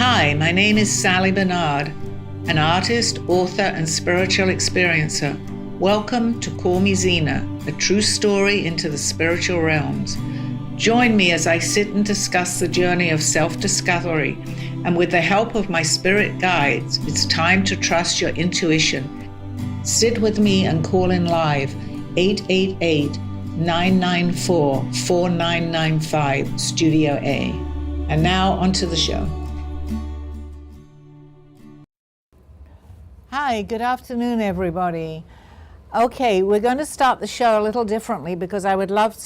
Hi, my name is Sally Bernard, an artist, author, and spiritual experiencer. Welcome to Call Me Zena, a true story into the spiritual realms. Join me as I sit and discuss the journey of self-discovery, and with the help of my spirit guides, it's time to trust your intuition. Sit with me and call in live 888-994-4995, Studio A. And now onto the show. Hi, good afternoon, everybody. Okay, we're going to start the show a little differently because I would love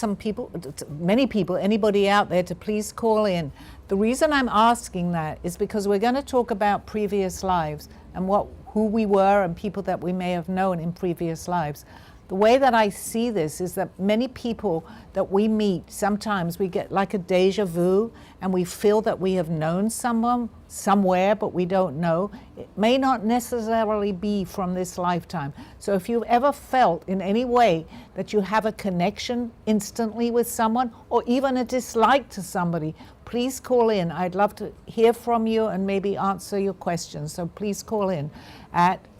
many people, anybody out there to please call in. The reason I'm asking that is because we're going to talk about previous lives and who we were and people that we may have known in previous lives. The way that I see this is that many people that we meet, sometimes we get like a deja vu and we feel that we have known someone somewhere, but we don't know. It may not necessarily be from this lifetime. So if you've ever felt in any way that you have a connection instantly with someone or even a dislike to somebody, please call in. I'd love to hear from you and maybe answer your questions. So please call in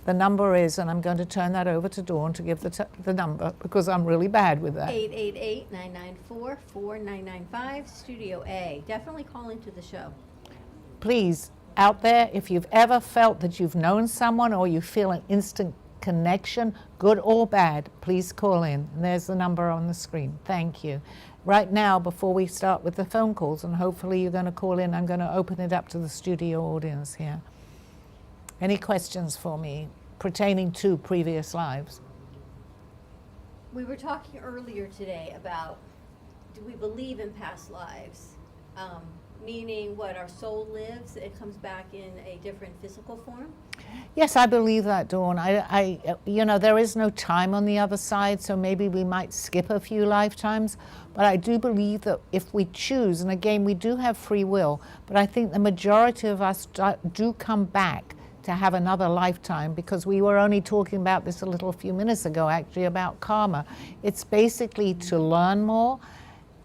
the number is, and I'm going to turn that over to Dawn to give the number because I'm really bad with that. 888-994-4995, Studio A. Definitely call into the show. Please, out there, if you've ever felt that you've known someone or you feel an instant connection, good or bad, please call in. And there's the number on the screen. Thank you. Right now, before we start with the phone calls, and hopefully you're going to call in, I'm going to open it up to the studio audience here. Any questions for me pertaining to previous lives? We were talking earlier today about, do we believe in past lives? Meaning what, our soul lives, it comes back in a different physical form? Yes, I believe that, Dawn. There is no time on the other side, so maybe we might skip a few lifetimes. But I do believe that if we choose, and again, we do have free will, but I think the majority of us do come back to have another lifetime, because we were only talking about this a few minutes ago, actually, about karma. It's basically to learn more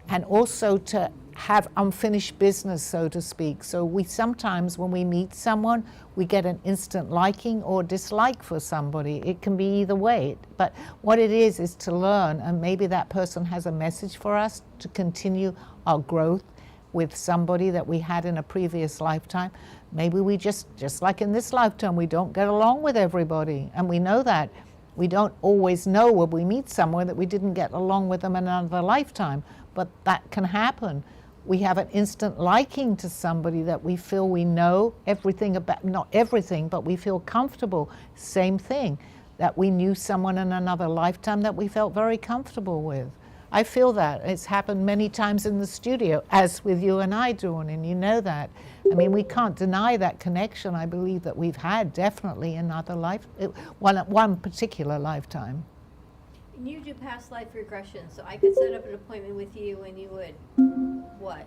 and also to have unfinished business, so to speak. So we sometimes, when we meet someone, we get an instant liking or dislike for somebody. It can be either way. But what it is to learn, and maybe that person has a message for us to continue our growth with somebody that we had in a previous lifetime. Maybe we just like in this lifetime, we don't get along with everybody. And we know that. We don't always know when we meet someone that we didn't get along with them in another lifetime, but that can happen. We have an instant liking to somebody that we feel we know everything about, not everything, but we feel comfortable. Same thing, that we knew someone in another lifetime that we felt very comfortable with. I feel that. It's happened many times in the studio, as with you and I, Dawn, and you know that. I mean, we can't deny that connection. I believe that we've had definitely another one particular lifetime. And you do past life regression, so I could set up an appointment with you and you would, what?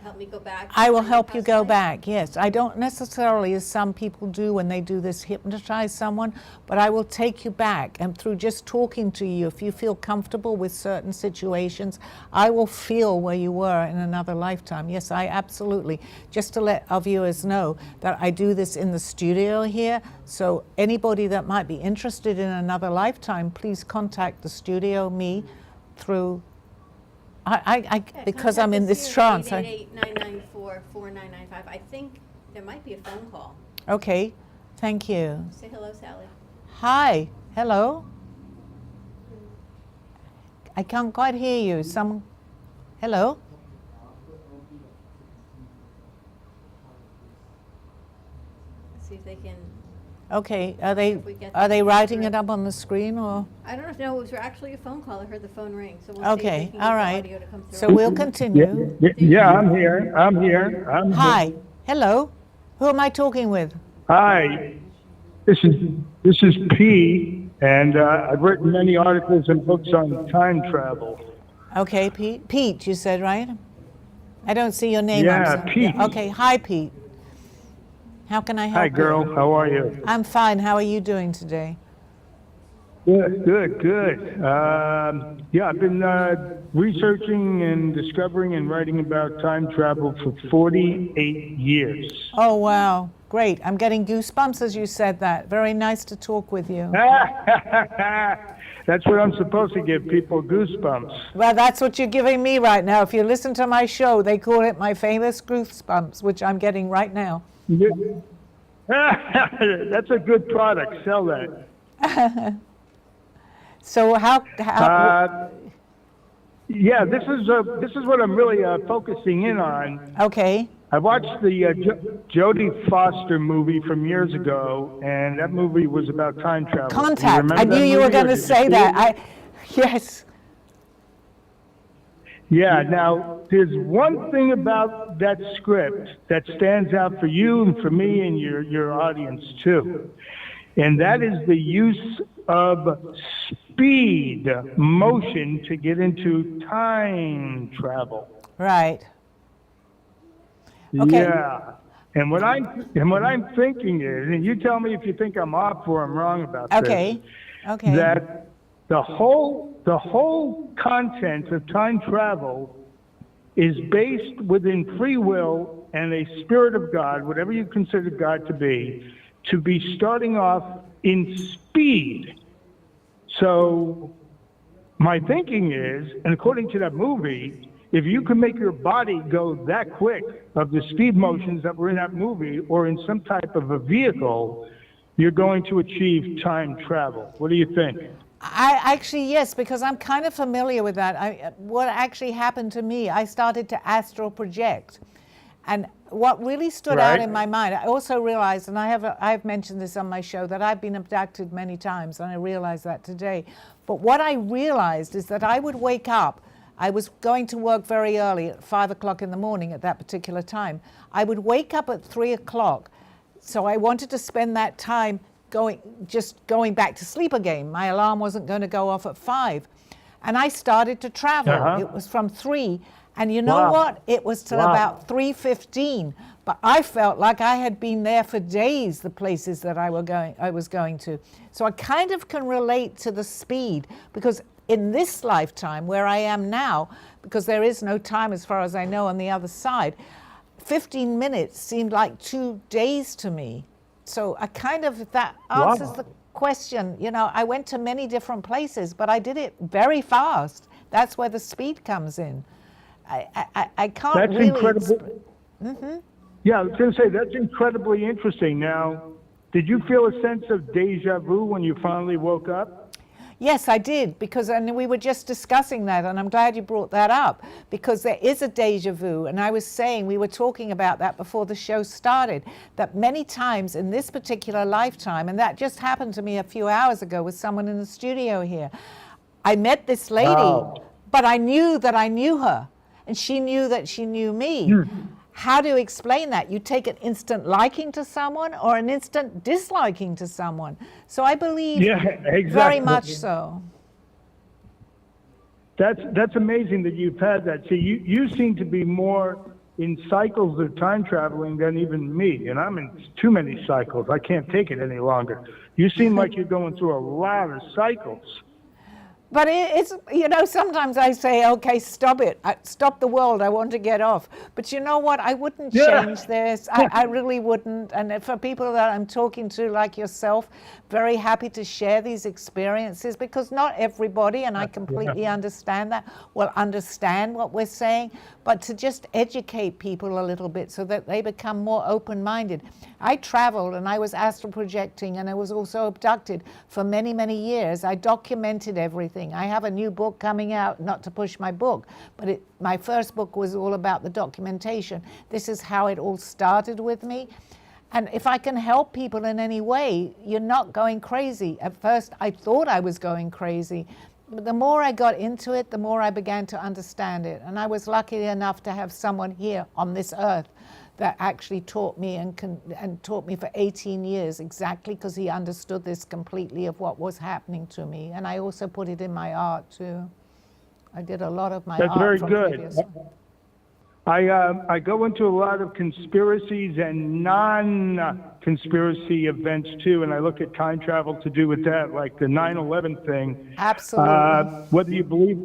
Help me go back? I will help you go back, yes. I don't necessarily, as some people do when they do this, hypnotize someone, but I will take you back, and through just talking to you, if you feel comfortable with certain situations, I will feel where you were in another lifetime. Yes, I absolutely. Just to let our viewers know that I do this in the studio here, so anybody that might be interested in another lifetime, please contact the studio, me, through because I'm in this trance. 888-994-4995. I think there might be a phone call. Okay, thank you. Say hello, Sally. Hi, hello. I can't quite hear you. Hello? Let's see if they can. Okay, are they writing it up on the screen or? I don't know. It was actually a phone call. I heard the phone ring. So we'll see if Okay, they can all get the right. audio to come through. So we'll continue. Yeah, I'm here. Hi, hello. Who am I talking with? Hi, this is P, and I've written many articles and books on time travel. Okay, Pete. Pete, you said, right? I don't see your name. Yeah, Pete. Okay, hi, Pete. How can I help you? Hi, girl. How are you? I'm fine. How are you doing today? Good, good, good. Yeah, I've been researching and discovering and writing about time travel for 48 years. Oh, wow. Great. I'm getting goosebumps as you said that. Very nice to talk with you. That's what I'm supposed to give people, goosebumps. Well, that's what you're giving me right now. If you listen to my show, they call it my famous goosebumps, which I'm getting right now. That's a good product. Sell that. So Yeah, this is what I'm really focusing in on. okay. I watched the Jodie Foster movie from years ago, and that movie was about time travel. Contact. I knew you were going to say that. Yes. Yeah, now, there's one thing about that script that stands out for you and for me and your audience, too. And that is the use of speed motion to get into time travel. Right. Okay. Yeah. And what I'm thinking is, and you tell me if you think I'm off or I'm wrong about Okay. this. Okay. That the whole content of time travel is based within free will and a spirit of God, whatever you consider God to be starting off in speed. So my thinking is, and according to that movie, if you can make your body go that quick of the speed motions that were in that movie or in some type of a vehicle, you're going to achieve time travel. What do you think? I actually, yes, because I'm kind of familiar with that. What actually happened to me, I started to astral project. And what really stood out in my mind, I also realized, and I've mentioned this on my show, that I've been abducted many times, and I realized that today. But what I realized is that I would wake up. I was going to work very early at 5 o'clock in the morning at that particular time. I would wake up at 3 o'clock. So I wanted to spend that time going back to sleep again. My alarm wasn't going to go off at 5. And I started to travel. It was from 3. And you know what? It was till about 3:15. But I felt like I had been there for days, the places that I was going to. So I kind of can relate to the speed, because in this lifetime where I am now, because there is no time as far as I know on the other side, 15 minutes seemed like 2 days to me. So I kind of, that answers the question. You know, I went to many different places, but I did it very fast. That's where the speed comes in. I can't That's really... incredible. Yeah, I was going to say, that's incredibly interesting. Now, did you feel a sense of deja vu when you finally woke up? Yes, I did, and we were just discussing that, and I'm glad you brought that up, because there is a deja vu, and I was saying, we were talking about that before the show started, that many times in this particular lifetime, and that just happened to me a few hours ago with someone in the studio here, I met this lady, but I knew that I knew her, and she knew that she knew me. How do you explain that? You take an instant liking to someone or an instant disliking to someone. So I believe very much so. That's amazing that you've had that. See, you seem to be more in cycles of time traveling than even me, and I'm in too many cycles. I can't take it any longer. You seem like you're going through a lot of cycles. But it's, you know, sometimes I say, okay, stop it. Stop the world. I want to get off. But you know what? I wouldn't change this. I really wouldn't. And for people that I'm talking to, like yourself, very happy to share these experiences, because not everybody, and I completely understand that, will understand what we're saying, but to just educate people a little bit so that they become more open-minded. I traveled and I was astral projecting, and I was also abducted for many, many years. I documented everything. I have a new book coming out, not to push my book, but my first book was all about the documentation. This is how it all started with me. And if I can help people in any way, you're not going crazy. At first, I thought I was going crazy. But the more I got into it, the more I began to understand it. And I was lucky enough to have someone here on this earth that actually taught me and taught me for 18 years exactly, because he understood this completely of what was happening to me. And I also put it in my art too. I did a lot of my art. That's very from good. previous. I go into a lot of conspiracies and non-conspiracy events too, and I look at time travel to do with that, like the 9/11 thing. Absolutely. Whether you believe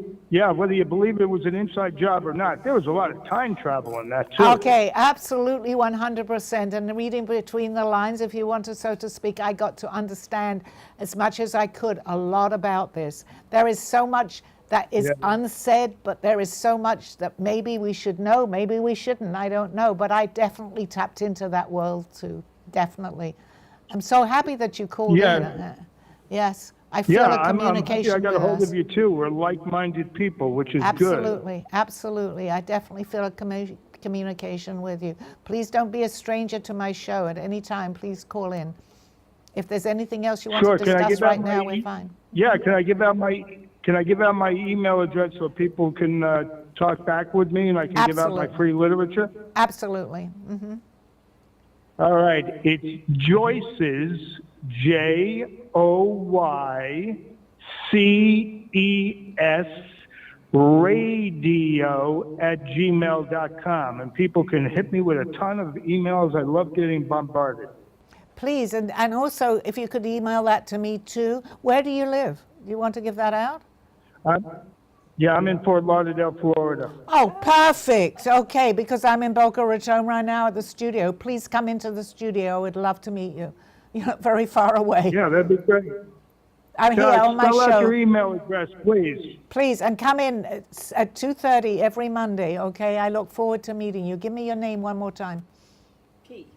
it was an inside job or not, there was a lot of time travel in that too. Okay, absolutely 100%. And reading between the lines, if you want to, so to speak, I got to understand as much as I could a lot about this. There is so much that is unsaid, but there is so much that maybe we should know, maybe we shouldn't, I don't know. But I definitely tapped into that world too, definitely. I'm so happy that you called in. Yes, I feel a communication I got a with hold us. of you too. We're like-minded people, which is good. Absolutely, absolutely. I definitely feel a communication with you. Please don't be a stranger to my show at any time. Please call in. If there's anything else you want to discuss right now, we're fine. Yeah, can I give out my email address so people can talk back with me, and I can give out my free literature? Absolutely. Mm-hmm. All right, it's Joyce's, JOYCES radio @gmail.com, and people can hit me with a ton of emails. I love getting bombarded. Please, and also if you could email that to me too. Where do you live? Do you want to give that out? I'm in Fort Lauderdale, Florida. Oh, perfect. Okay, because I'm in Boca Raton right now at the studio. Please come into the studio. I would love to meet you. You're not very far away. Yeah, that'd be great. I'm here on my Spell out show. your email address, please. Please, and come in at 2:30 every Monday, okay? I look forward to meeting you. Give me your name one more time. Pete.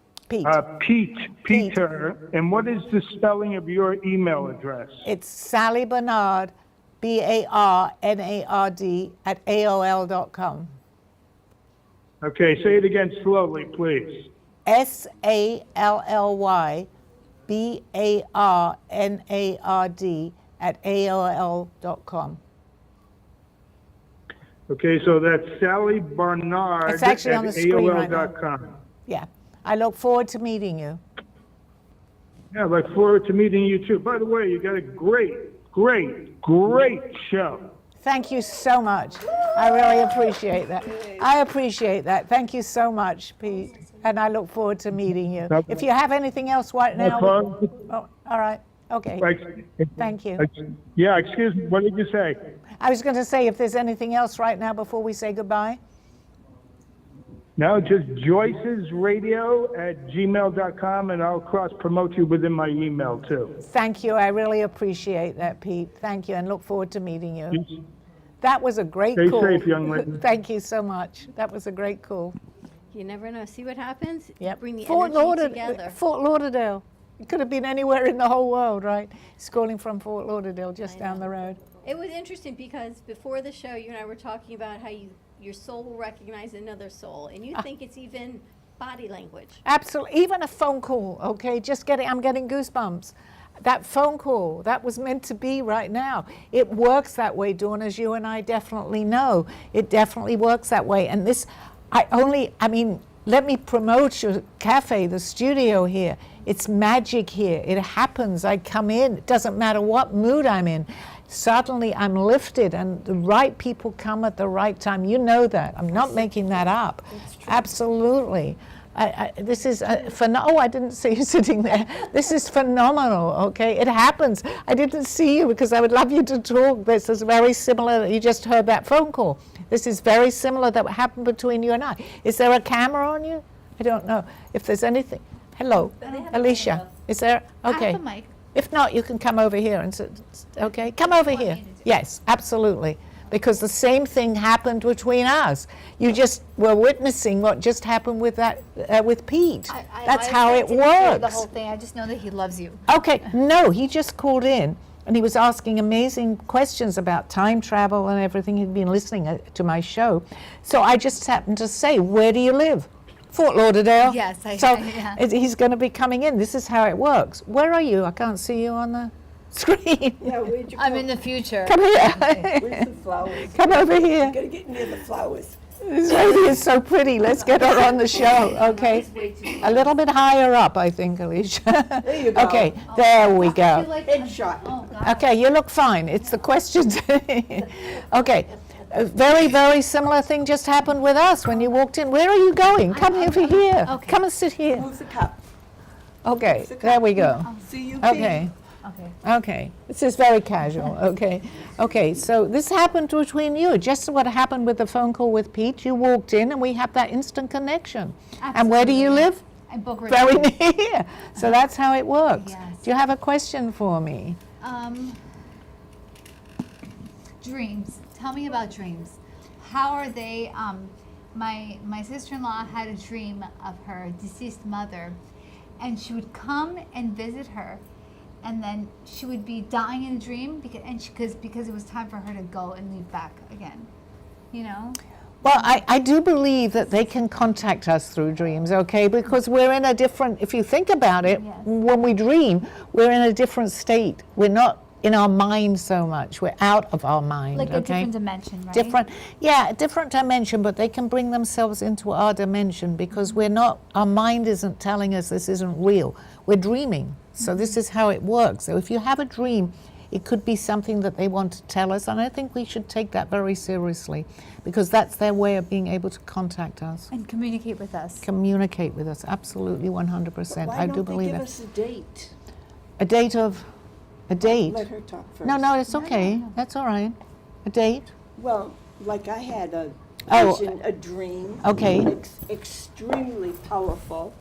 Peter. And what is the spelling of your email address? It's Sally Bernard, BARNARD @AOL.com. Okay, say it again slowly, please. SALLY BARNARD @AOL.com. Okay, so that's Sally Barnard It's actually on the screen right now. AOL.com. Yeah, I look forward to meeting you. Yeah, I look forward to meeting you too. By the way, you got a great show. Thank you so much. I really appreciate that. I appreciate that. Thank you so much, Pete. And I look forward to meeting you. No If you have anything else right now. problem. Oh, all right. Okay. Thank you. Yeah, excuse me, what did you say? I was going to say if there's anything else right now before we say goodbye. No, just Joyce's radio @gmail.com, and I'll cross-promote you within my email too. Thank you. I really appreciate that, Pete. Thank you, and look forward to meeting you. That was a great Stay call. safe, young lady. Thank you so much. That was a great call. You never know. See what happens? Yep. Bring the Fort energy together. Fort Lauderdale. It could have been anywhere in the whole world, right? He's calling from Fort Lauderdale, just down the road. It was interesting because before the show, you and I were talking about how your soul will recognize another soul, and you think it's even body language. Absolutely. Even a phone call, okay? I'm getting goosebumps. That phone call, that was meant to be right now. It works that way, Dawn, as you and I definitely know. It definitely works that way. And this, let me promote your cafe, the studio here. It's magic here. It happens. I come in. It doesn't matter what mood I'm in. Suddenly I'm lifted, and the right people come at the right time. You know that. I'm not making that up. Absolutely. This is I didn't see you sitting there. This is phenomenal, okay? It happens. I didn't see you because I would love you to talk. This is very similar. You just heard that phone call. This is very similar that happened between you and I. Is there a camera on you? I don't know. If there's anything. Hello, Alicia. Is there? Okay. I have a mic. If not, you can come over here and sit. Okay, come over here. Yes, absolutely. Because the same thing happened between us. You just were witnessing what just happened with that with Pete. That's how it works. The whole thing. I just know that he loves you. Okay, no, he just called in and he was asking amazing questions about time travel and everything. He'd been listening to my show. So I just happened to say, where do you live? Fort Lauderdale. Yes, he's going to be coming in. This is how it works. Where are you? I can't see you on the screen. Yeah, where'd you I'm go? in the future. Come here. Where's the flowers? Come over here. You gotta get near the flowers. This lady is so pretty. Let's get her on the show, okay? A little bit higher up, I think, Alicia. There you go. Okay, there we go. Headshot. Oh, God. Okay, you look fine. It's the questions. Okay, A very, very similar thing just happened with us when you walked in. Where are you going? Come over here. Okay. Come and sit here. Move the cup. Okay, there we go. C-U-P. Okay. Okay. Okay, this is very casual, okay. Okay, so this happened between you, just what happened with the phone call with Pete. You walked in and we have that instant connection. And where do you live? And Boca Very Raton. near here. So that's how it works. Yes. Do you have a question for me? Dreams. Tell me about dreams. How are they? My sister-in-law had a dream of her deceased mother, and she would come and visit her, and then she would be dying in a dream because it was time for her to go and leave back again. You know. Well, I do believe that they can contact us through dreams, okay? Because we're in a different, if you think about it, Yes. when we dream, we're in a different state. We're not in our mind so much. We're out of our mind, Like okay? a different dimension, right? A different dimension, but they can bring themselves into our dimension because our mind isn't telling us this isn't real. We're dreaming. So this is how it works. So if you have a dream, it could be something that they want to tell us, and I think we should take that very seriously because that's their way of being able to contact us. And communicate with us. Communicate with us, absolutely 100%. Why I don't do they believe give it. us a date? A date of, a date? Let her talk first. No, it's okay. That's all right. A date? Well, like I had a Oh. vision, a dream. Okay. Extremely powerful.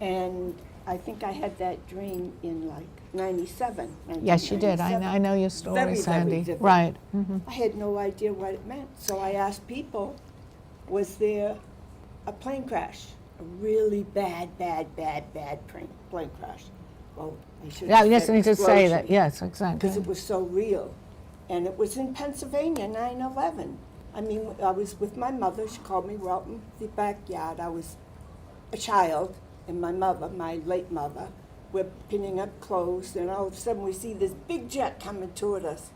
And I think I had that dream in like 97. Yes, you did. 1997. I know your story, Very, very Sandy. vivid. Right. I had no idea what it meant. So I asked people, was there a plane crash? A really bad plane crash. Well, I should Yeah, have you just said need to say that. explosion, Yes, exactly. because it was so real. And it was in Pennsylvania, 9/11. I mean, I was with my mother. She called me. We're out in the backyard. I was a child, and my mother, my late mother, we're pinning up clothes, and all of a sudden we see this big jet coming toward us.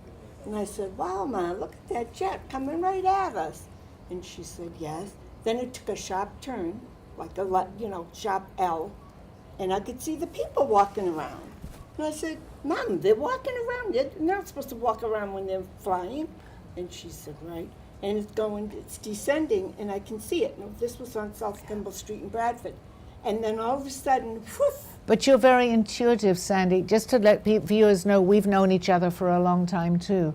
And I said, wow, Ma, look at that jet coming right at us. And she said, yes. Then it took a sharp turn, like a, sharp L, and I could see the people walking around. And I said, Mom, they're walking around. They're not supposed to walk around when they're flying. And she said, right. And it's descending, and I can see it. And this was on South Kimball Street in Bradford. And then all of a sudden, whoosh. But you're very intuitive, Sandy. Just to let viewers know, we've known each other for a long time too.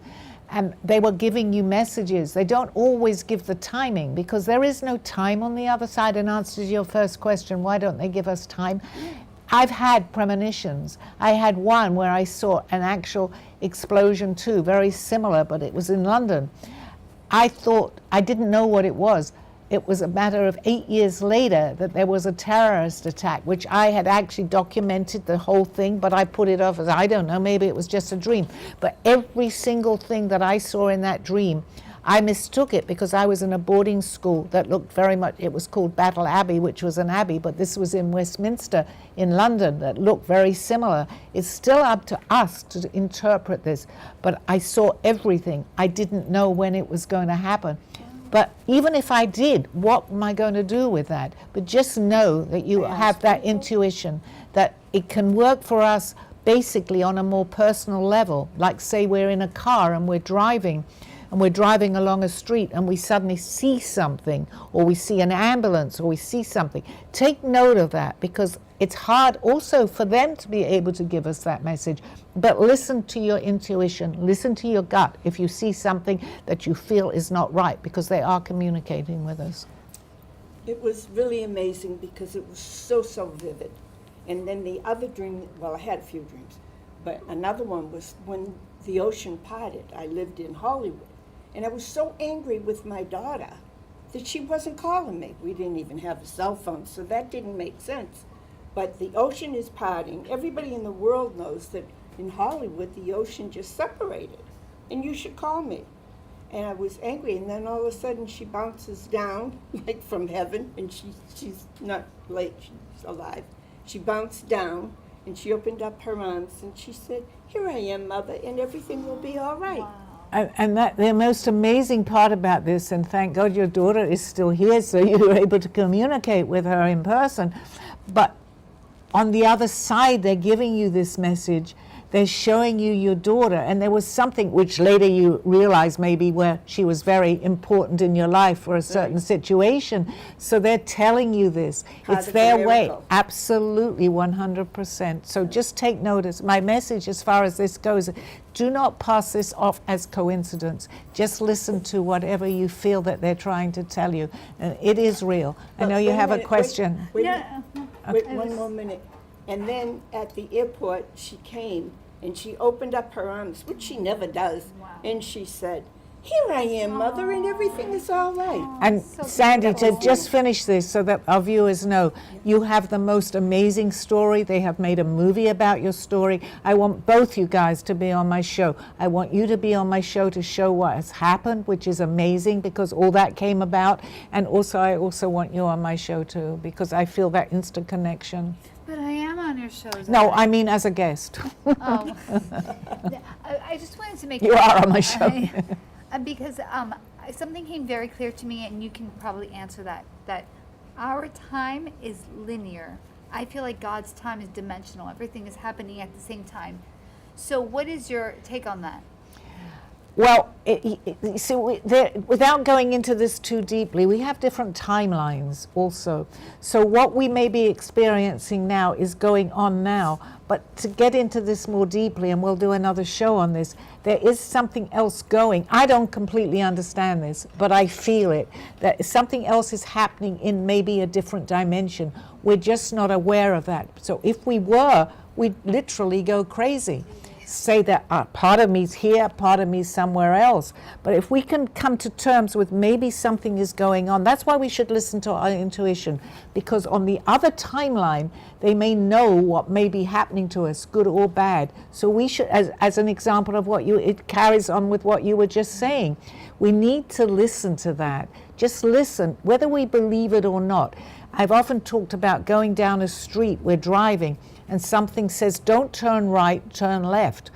And they were giving you messages. They don't always give the timing because there is no time on the other side. In answer to your first question, why don't they give us time? I've had premonitions. I had one where I saw an actual explosion too, very similar, but it was in London. I didn't know what it was. It was a matter of 8 years later that there was a terrorist attack, which I had actually documented the whole thing, but I put it off as, I don't know, maybe it was just a dream. But every single thing that I saw in that dream, I mistook it because I was in a boarding school that looked very much, it was called Battle Abbey, which was an abbey, but this was in Westminster in London that looked very similar. It's still up to us to interpret this, but I saw everything. I didn't know when it was going to happen. But even if I did, what am I going to do with that? But just know that you have that intuition, that it can work for us basically on a more personal level. Like say we're in a car and we're driving along a street and we suddenly see something, or we see an ambulance, or we see something. Take note of that because it's hard also for them to be able to give us that message. But listen to your intuition, listen to your gut if you see something that you feel is not right, because they are communicating with us. It was really amazing because it was so vivid. And then the other dream, well, I had a few dreams, but another one was when the ocean parted. I lived in Hollywood, and I was so angry with my daughter that she wasn't calling me. We didn't even have a cell phone, so that didn't make sense. But the ocean is parting. Everybody in the world knows that in Hollywood, the ocean just separated, and you should call me. And I was angry, and then all of a sudden she bounces down, like from heaven, and she's not late, she's alive. She bounced down, and she opened up her arms, and she said, here I am, Mother, and everything will be all right. Wow. And that the most amazing part about this, and thank God your daughter is still here, so you were able to communicate with her in person. But on the other side, they're giving you this message they're showing you your daughter, and there was something which later you realize maybe where she was very important in your life for a certain situation. So they're telling you this. Part It's of their the way. miracle. Absolutely, 100%. So just take notice. My message as far as this goes, do not pass this off as coincidence. Just listen to whatever you feel that they're trying to tell you. And it is real. I know you Wait have a minute, question. Wait, Yeah. wait one more minute. And then at the airport, she came and she opened up her arms, which she never does, and she said, "Here I am, Mother, and everything is all right." And So Sandy, to beautiful. just finish this so that our viewers know, you have the most amazing story. They have made a movie about your story. I want both you guys to be on my show. I want you to be on my show to show what has happened, which is amazing because all that came about. And also, I also want you on my show too because I feel that instant connection. But I am on your shows. No, aren't I mean as a guest. Oh. I just wanted to make You are on my show. because something came very clear to me, and you can probably answer that our time is linear. I feel like God's time is dimensional. Everything is happening at the same time. So what is your take on that? Well, without going into this too deeply, we have different timelines also. So what we may be experiencing now is going on now. But to get into this more deeply, and we'll do another show on this, there is something else going. I don't completely understand this, but I feel it, that something else is happening in maybe a different dimension. We're just not aware of that. So if we were, we'd literally go crazy. Say that part of me's here, part of me's somewhere else. But if we can come to terms with maybe something is going on, that's why we should listen to our intuition, because on the other timeline, they may know what may be happening to us, good or bad. So we should, as an example of it carries on with what you were just saying. We need to listen to that. Just listen, whether we believe it or not. I've often talked about going down a street, we're driving, and something says, don't turn right, turn left.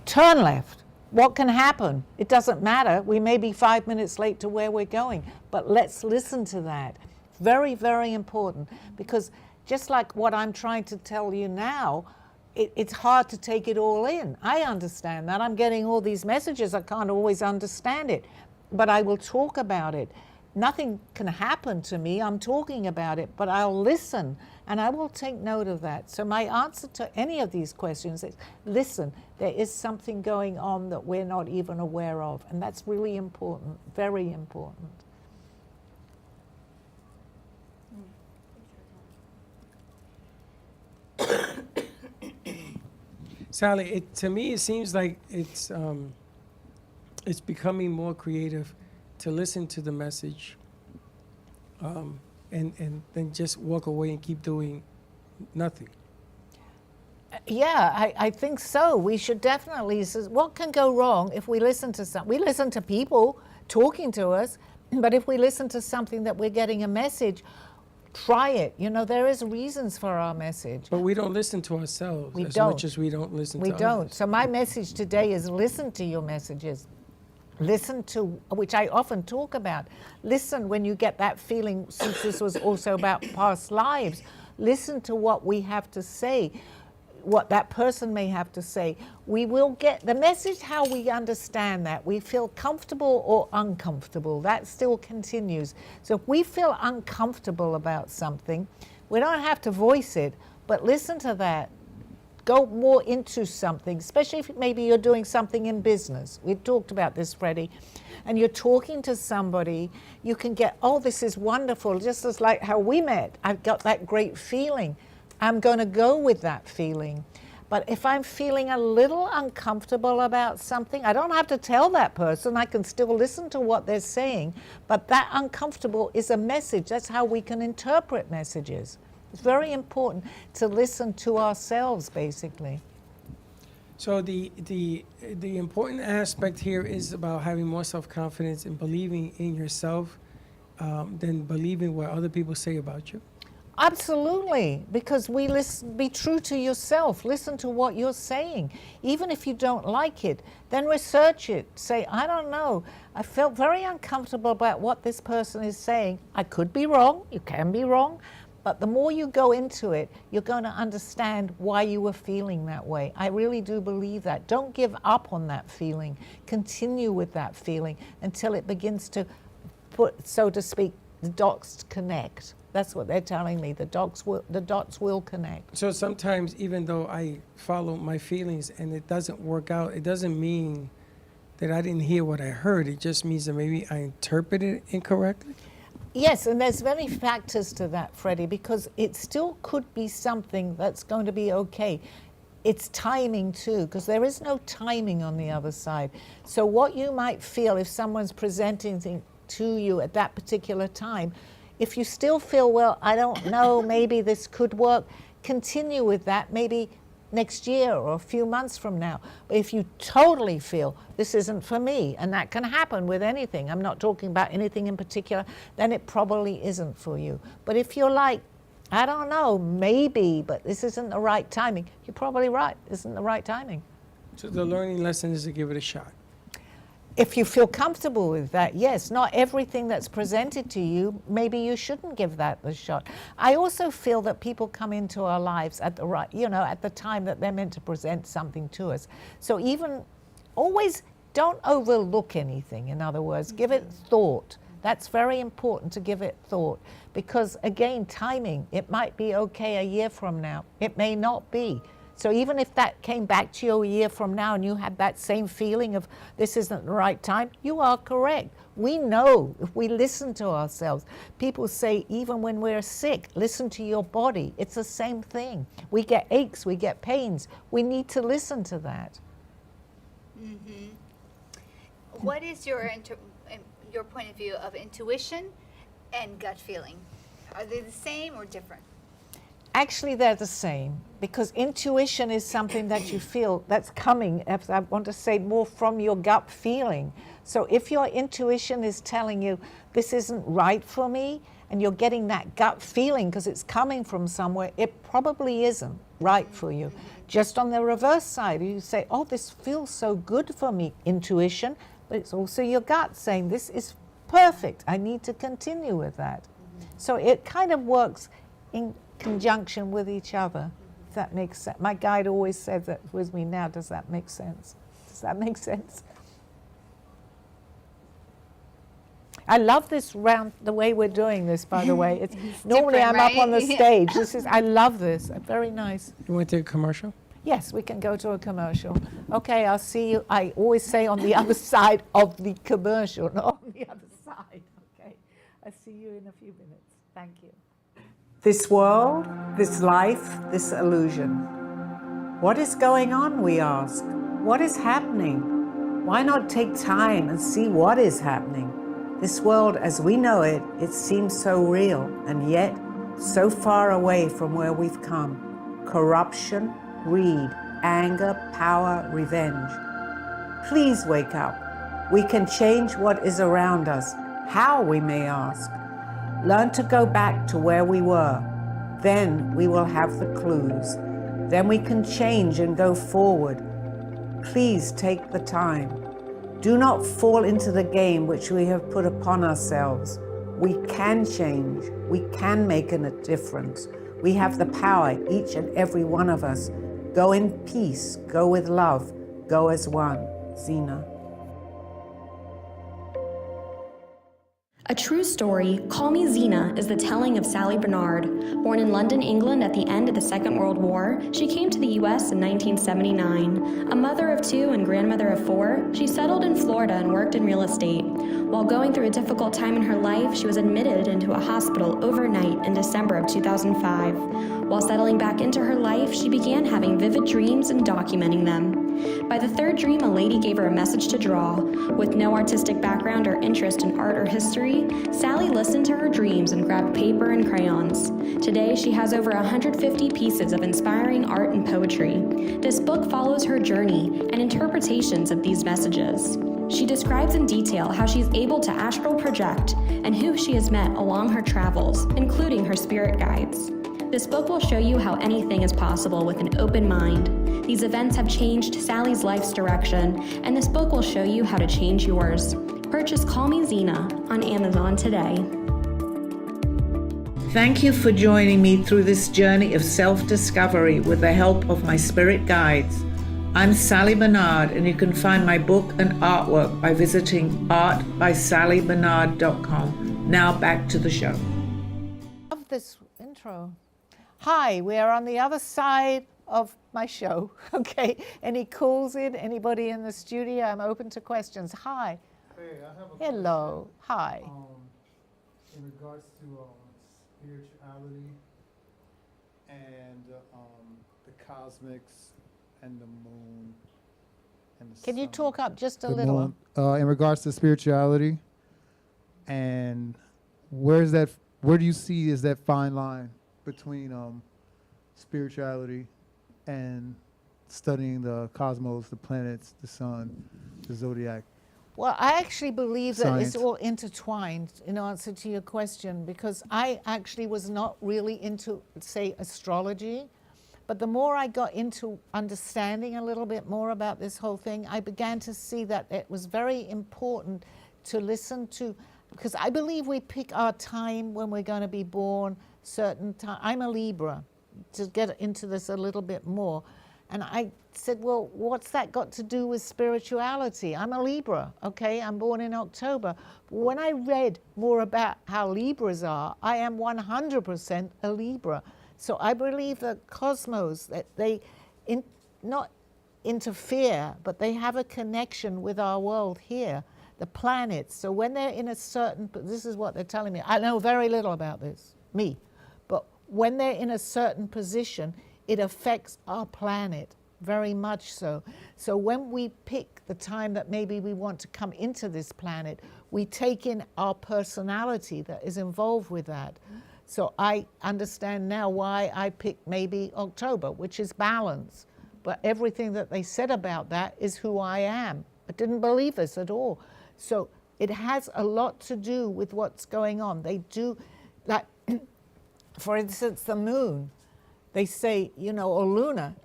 Turn left. What can happen? It doesn't matter. We may be 5 minutes late to where we're going, but let's listen to that. Very, very important, because just like what I'm trying to tell you now, it's hard to take it all in. I understand that. I'm getting all these messages. I can't always understand it, but I will talk about it. Nothing can happen to me. I'm talking about it, but I'll listen and I will take note of that. So my answer to any of these questions is listen, there is something going on that we're not even aware of, and that's really important, very important. Sally, to me, it seems like it's becoming more creative to listen to the message and then just walk away and keep doing nothing. Yeah, I think so. We should definitely, what can go wrong if we listen to something? We listen to people talking to us, but if we listen to something that we're getting a message, try it. You know, there is reasons for our message. But we don't listen to ourselves We as don't. much as we don't listen We to don't. others. So my message today is listen to your messages. Listen to, which I often talk about. Listen when you get that feeling, since this was also about past lives. Listen to what we have to say, what that person may have to say. We will get the message, how we understand that. We feel comfortable or uncomfortable. That still continues. So if we feel uncomfortable about something, we don't have to voice it, but listen to that. Go more into something, especially if maybe you're doing something in business. We talked about this, Freddie. And you're talking to somebody, you can get, oh, this is wonderful, just as like how we met. I've got that great feeling. I'm going to go with that feeling. But if I'm feeling a little uncomfortable about something, I don't have to tell that person. I can still listen to what they're saying. But that uncomfortable is a message. That's how we can interpret messages. It's very important to listen to ourselves, basically. So the important aspect here is about having more self-confidence and believing in yourself than believing what other people say about you. Absolutely, because we listen, be true to yourself. Listen to what you're saying. Even if you don't like it, then research it. Say, I don't know. I felt very uncomfortable about what this person is saying. I could be wrong. You can be wrong. But the more you go into it, you're going to understand why you were feeling that way. I really do believe that. Don't give up on that feeling. Continue with that feeling until it begins to put, so to speak, the dots connect. That's what they're telling me. The dots will connect. So sometimes, even though I follow my feelings and it doesn't work out, it doesn't mean that I didn't hear what I heard. It just means that maybe I interpreted it incorrectly. Yes, and there's many factors to that, Freddie, because it still could be something that's going to be okay. It's timing too, because there is no timing on the other side. So what you might feel if someone's presenting things to you at that particular time, if you still feel, well, I don't know, maybe this could work, continue with that maybe next year or a few months from now. But if you totally feel this isn't for me, and that can happen with anything, I'm not talking about anything in particular, then it probably isn't for you. But if you're like, I don't know, maybe, but this isn't the right timing, you're probably right, this isn't the right timing. So the learning lesson is to give it a shot. If you feel comfortable with that, yes. Not everything that's presented to you, maybe you shouldn't give that a shot. I also feel that people come into our lives at the right, at the time that they're meant to present something to us. So even, always don't overlook anything, in other words, give it thought. That's very important, to give it thought, because again, timing, it might be okay a year from now, it may not be. So even if that came back to you a year from now and you had that same feeling of this isn't the right time, you are correct. We know if we listen to ourselves. People say even when we're sick, listen to your body. It's the same thing. We get aches, we get pains. We need to listen to that. Mm-hmm. What is your point of view of intuition and gut feeling? Are they the same or different? Actually, they're the same, because intuition is something that you feel that's coming, as I want to say, more from your gut feeling. So if your intuition is telling you this isn't right for me, and you're getting that gut feeling because it's coming from somewhere, it probably isn't right for you. Just on the reverse side, you say, oh, this feels so good for me, intuition, but it's also your gut saying this is perfect. I need to continue with that. So it kind of works in conjunction with each other, if that makes sense. My guide always said that with me now. Does that make sense? Does that make sense? I love this round, the way we're doing this, by the way. It's normally I'm right? up on the stage. I love this. Very nice. You want to take a commercial? Yes, we can go to a commercial. Okay, I'll see you. I always say on the other side of the commercial, not on the other side. Okay, I'll see you in a few minutes. Thank you. This world, this life, this illusion. What is going on, we ask? What is happening? Why not take time and see what is happening? This world as we know it, it seems so real, and yet so far away from where we've come. Corruption, greed, anger, power, revenge. Please wake up. We can change what is around us. How, we may ask? Learn to go back to where we were. Then we will have the clues. Then we can change and go forward. Please take the time. Do not fall into the game which we have put upon ourselves. We can change. We can make a difference. We have the power, each and every one of us. Go in peace. Go with love. Go as one. Zena. A true story, Call Me Zena, is the telling of Sally Bernard. Born in London, England at the end of the Second World War, she came to the U.S. in 1979. A mother of two and grandmother of four, she settled in Florida and worked in real estate. While going through a difficult time in her life, she was admitted into a hospital overnight in December of 2005. While settling back into her life, she began having vivid dreams and documenting them. By the third dream, a lady gave her a message to draw. With no artistic background or interest in art or history, Sally listened to her dreams and grabbed paper and crayons. Today, she has over 150 pieces of inspiring art and poetry. This book follows her journey and interpretations of these messages. She describes in detail how she's able to astral project and who she has met along her travels, including her spirit guides. This book will show you how anything is possible with an open mind. These events have changed Sally's life's direction, and this book will show you how to change yours. Purchase Call Me Zena on Amazon today. Thank you for joining me through this journey of self-discovery with the help of my spirit guides. I'm Sally Bernard, and you can find my book and artwork by visiting artbysallybernard.com. Now back to the show. I love this intro. Hi, we are on the other side of my show. Okay, any calls in? Anybody in the studio? I'm open to questions. Hi. Hey, I have a Hello. Hi. question, in regards to spirituality and the cosmics and the moon and the Can you sun. talk up just a The little? moon, in regards to spirituality, and where do you see is that fine line between spirituality and studying the cosmos, the planets, the sun, the zodiac? Well, I actually believe that it's Science. all intertwined in answer to your question, because I actually was not really into, say, astrology. But the more I got into understanding a little bit more about this whole thing, I began to see that it was very important to listen to, because I believe we pick our time when we're going to be born, certain time. I'm a Libra, to get into this a little bit more. And I said, well, what's that got to do with spirituality? I'm a Libra, okay? I'm born in October. When I read more about how Libras are, I am 100% a Libra. So I believe that cosmos, that they not interfere, but they have a connection with our world here, the planets. So when they're in a certain, this is what they're telling me. I know very little about this, me. But when they're in a certain position, it affects our planet very much so. So when we pick the time that maybe we want to come into this planet, we take in our personality that is involved with that. So I understand now why I picked maybe October, which is balance. But everything that they said about that is who I am. I didn't believe this at all. So it has a lot to do with what's going on. They do, like, for instance, the moon. They say, you know, or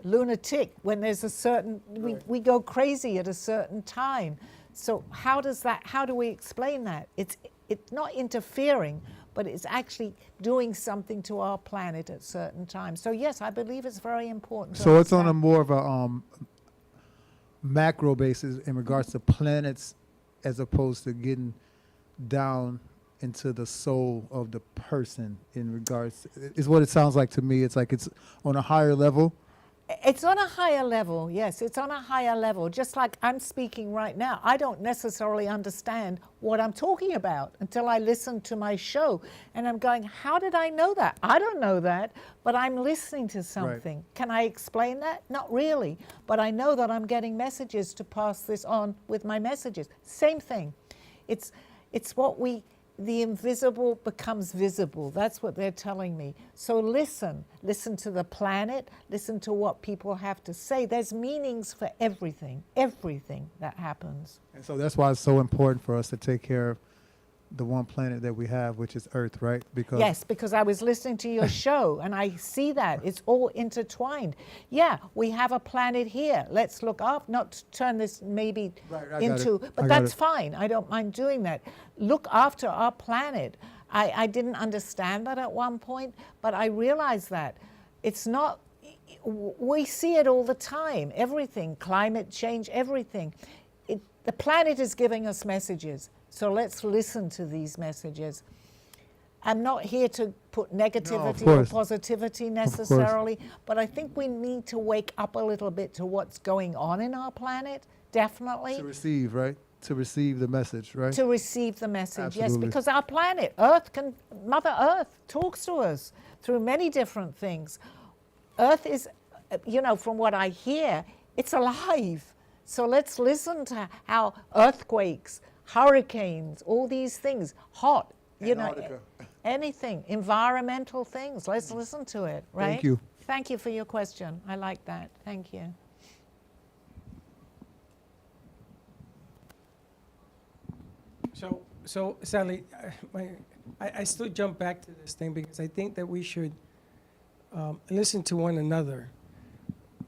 lunatic, when there's a certain, we go crazy at a certain time. So how do we explain that? It's not interfering, but it's actually doing something to our planet at certain times. So yes, I believe it's very important. So it's on a more of a macro basis in regards to planets, as opposed to getting down into the soul of the person. In regards, is what it sounds like to me. It's like it's on a higher level. It's on a higher level, yes. It's on a higher level. Just like I'm speaking right now, I don't necessarily understand what I'm talking about until I listen to my show. And I'm going, how did I know that? I don't know that, but I'm listening to something. Right. Can I explain that? Not really. But I know that I'm getting messages to pass this on with my messages. Same thing. It's what the invisible becomes visible. That's what they're telling me. So listen to the planet, listen to what people have to say. There's meanings for everything that happens. And so that's why it's so important for us to take care of the one planet that we have, which is Earth, right? Yes, because I was listening to your show and I see that it's all intertwined. Yeah, we have a planet here. Let's look up, not to turn this maybe into, but that's fine. I don't mind doing that. Look after our planet. I didn't understand that at one point, but I realized that it's not, we see it all the time, everything, climate change, everything. The planet is giving us messages. So let's listen to these messages. I'm not here to put negativity or positivity necessarily, but I think we need to wake up a little bit to what's going on in our planet, definitely. To receive, right? To receive the message, right? To receive the message, Absolutely. Yes, because our planet, Mother Earth talks to us through many different things. Earth is, from what I hear, it's alive. So let's listen to how earthquakes, hurricanes, all these things, hot, anything, environmental things. Let's listen to it, right? Thank you. Thank you for your question. I like that. Thank you. So Sally, I still jump back to this thing because I think that we should listen to one another.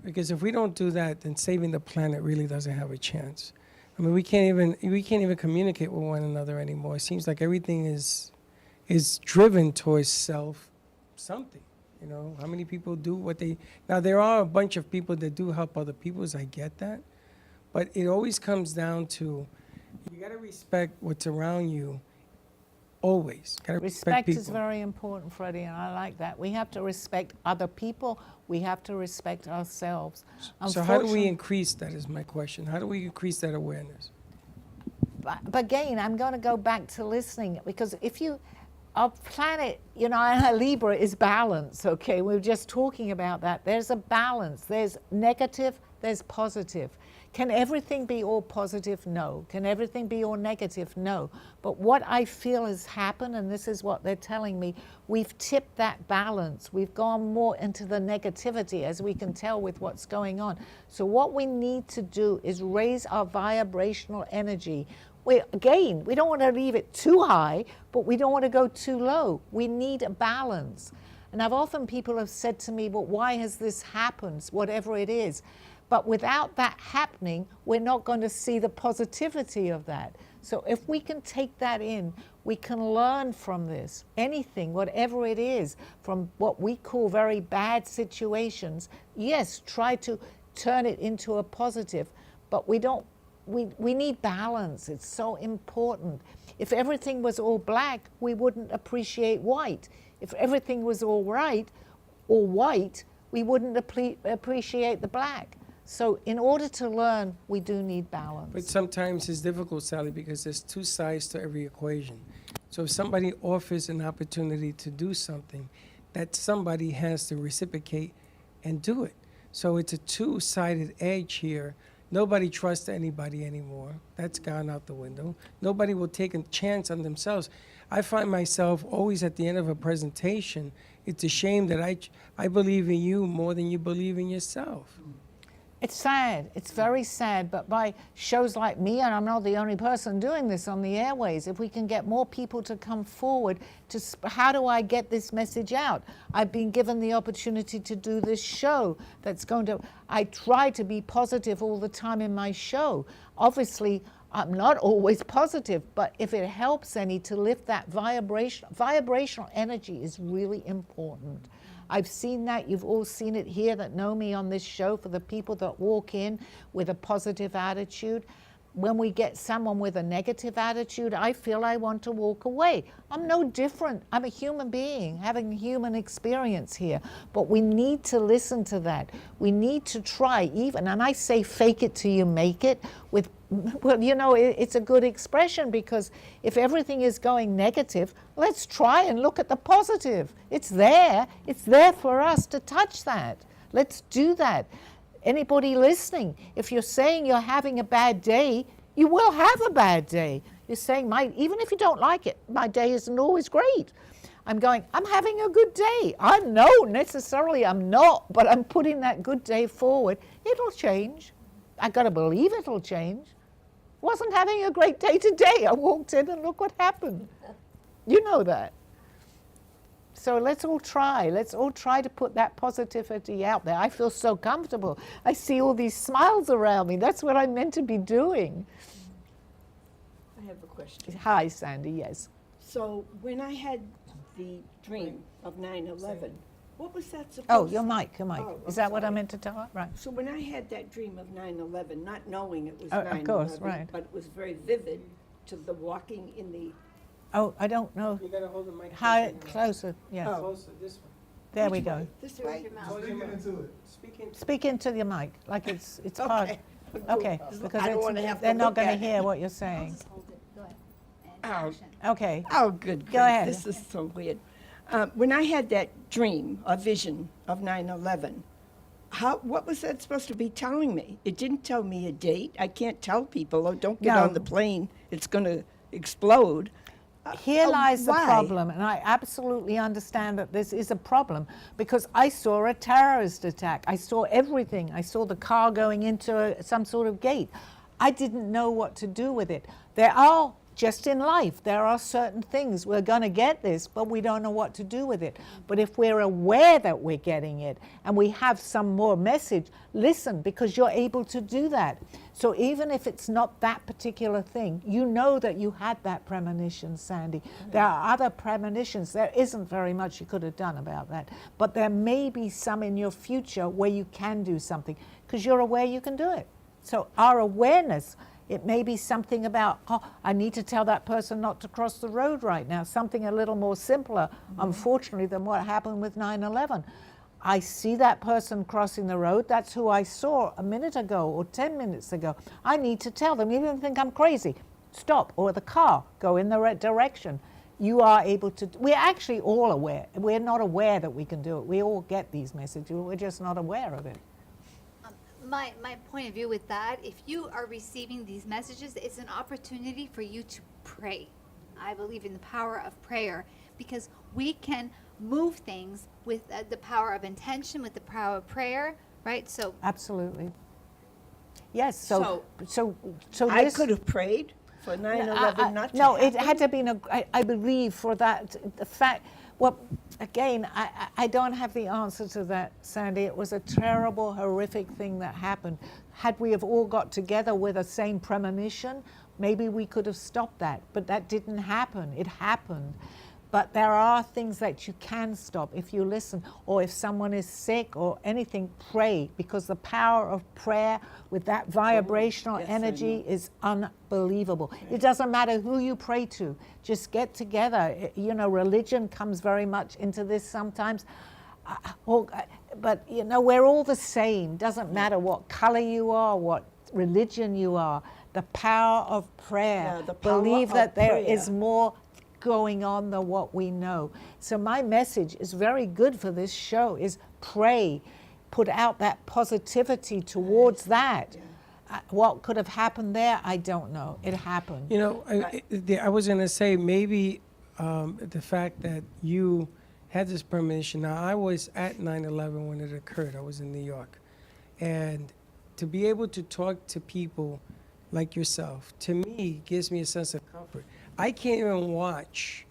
Because if we don't do that, then saving the planet really doesn't have a chance. I mean, we can't even communicate with one another anymore. It seems like everything is driven towards self something. You know, how many people do what they, now there are a bunch of people that do help other people, I get that. But it always comes down to, you gotta respect what's around you, always. Gotta respect Respect is people. very important, Freddie, and I like that. We have to respect other people. We have to respect ourselves. So how do we Unfortunately- increase that is my question. How do we increase that awareness? But again, I'm going to go back to listening, because if you, our planet, you know, and Libra is balance, okay? We were just talking about that. There's a balance. There's negative, there's positive. Can everything be all positive? No. Can everything be all negative? No. But what I feel has happened, and this is what they're telling me, we've tipped that balance. We've gone more into the negativity, as we can tell with what's going on. So what we need to do is raise our vibrational energy. Again, we don't want to leave it too high, but we don't want to go too low. We need a balance. And people have said to me, but why has this happened, whatever it is? But without that happening, we're not going to see the positivity of that. So if we can take that in, we can learn from this. Anything, whatever it is, from what we call very bad situations, yes, try to turn it into a positive, but we need balance. It's so important. If everything was all black, we wouldn't appreciate white. If everything was all right or white, we wouldn't appreciate the black. So in order to learn, we do need balance. But sometimes it's difficult, Sally, because there's two sides to every equation. So if somebody offers an opportunity to do something, that somebody has to reciprocate and do it. So it's a two-sided edge here. Nobody trusts anybody anymore. That's gone out the window. Nobody will take a chance on themselves. I find myself always at the end of a presentation, it's a shame that I believe in you more than you believe in yourself. It's sad. It's very sad. But by shows like me, and I'm not the only person doing this on the airways, if we can get more people to come forward to how do I get this message out? I've been given the opportunity to do this show that's going to, I try to be positive all the time in my show. Obviously, I'm not always positive, but if it helps any to lift that vibrational energy is really important. I've seen that. You've all seen it here that know me on this show, for the people that walk in with a positive attitude. When we get someone with a negative attitude, I feel I want to walk away. I'm no different. I'm a human being having a human experience here. But we need to listen to that. We need to try even, and I say fake it till you make it with, well, you know, it's a good expression, because if everything is going negative, let's try and look at the positive. It's there for us to touch that. Let's do that. Anybody listening, if you're saying you're having a bad day, you will have a bad day. You're saying, even if you don't like it, my day isn't always great. I'm having a good day. I know necessarily I'm not, but I'm putting that good day forward. It'll change. I got to believe it'll change. Wasn't having a great day today. I walked in and look what happened. You know that. So let's all try. Let's all try to put that positivity out there. I feel so comfortable. I see all these smiles around me. That's what I'm meant to be doing. I have a question. Hi, Sandy, yes. So when I had the dream of 9/11, what was that supposed Oh, your mic. Oh, Is that what I sorry. meant to tell her? Right. So when I had that dream of 9/11, not knowing it was Oh, 9/11, of course, right. but it was very vivid to the walking in the, Oh, I don't know. You gotta hold the mic Hi, closer, yes. Oh. closer, this one. There we which go. way? This Towards way? your mouth. Hold your mic. Speak into it. Speak into your mic, like it's hard. Okay. Okay, because I don't wanna have to they're not look going to at it. hear what you're saying. Just hold it. Go ahead. And Ow. action. Okay. Oh, good Go grief, ahead. this is so weird. When I had that dream or vision of 9/11, what was that supposed to be telling me? It didn't tell me a date. I can't tell people, oh, don't get No. on the plane, it's going to explode. Here lies the why? problem, and I absolutely understand that this is a problem, because I saw a terrorist attack. I saw everything. I saw the car going into some sort of gate. I didn't know what to do with it. There are just in life, there are certain things. We're going to get this, but we don't know what to do with it. But if we're aware that we're getting it and we have some more message, listen, because you're able to do that. So even if it's not that particular thing, you know that you had that premonition, Sandy. There are other premonitions. There isn't very much you could have done about that. But there may be some in your future where you can do something because you're aware you can do it. So our awareness, it may be something about, oh, I need to tell that person not to cross the road right now, something a little more simpler, unfortunately, than what happened with 9/11. I see that person crossing the road. That's who I saw a minute ago or 10 minutes ago. I need to tell them, even if they think I'm crazy, stop, or the car, go in the right direction. You are able to, we're actually all aware. We're not aware that we can do it. We all get these messages. We're just not aware of it. My point of view with that, if you are receiving these messages, it's an opportunity for you to pray. I believe in the power of prayer because we can move things with the power of intention, with the power of prayer, right? So Absolutely. Yes, so I this, could have prayed for 9/11 not to no, happen. it had to be, I believe, for that, the fact, well, again, I don't have the answer to that, Sandy. It was a terrible, horrific thing that happened. Had we have all got together with the same premonition, maybe we could have stopped that, but that didn't happen. It happened. But there are things that you can stop if you listen, or if someone is sick or anything, pray, because the power of prayer with that vibrational yes, I energy is unbelievable. It doesn't matter who you pray to, just get together. You know, religion comes very much into this sometimes. But, you know, we're all the same. Doesn't matter what color you are, what religion you are. The power of prayer. Yeah, the power Believe of that there prayer. is more going on than what we know. So my message is very good for this show, is pray, put out that positivity towards that. What could have happened there, I don't know. It happened. You know, I was going to say maybe the fact that you had this premonition. Now, I was at 9/11 when it occurred. I was in New York. And to be able to talk to people like yourself, to me, gives me a sense of comfort. I can't even watch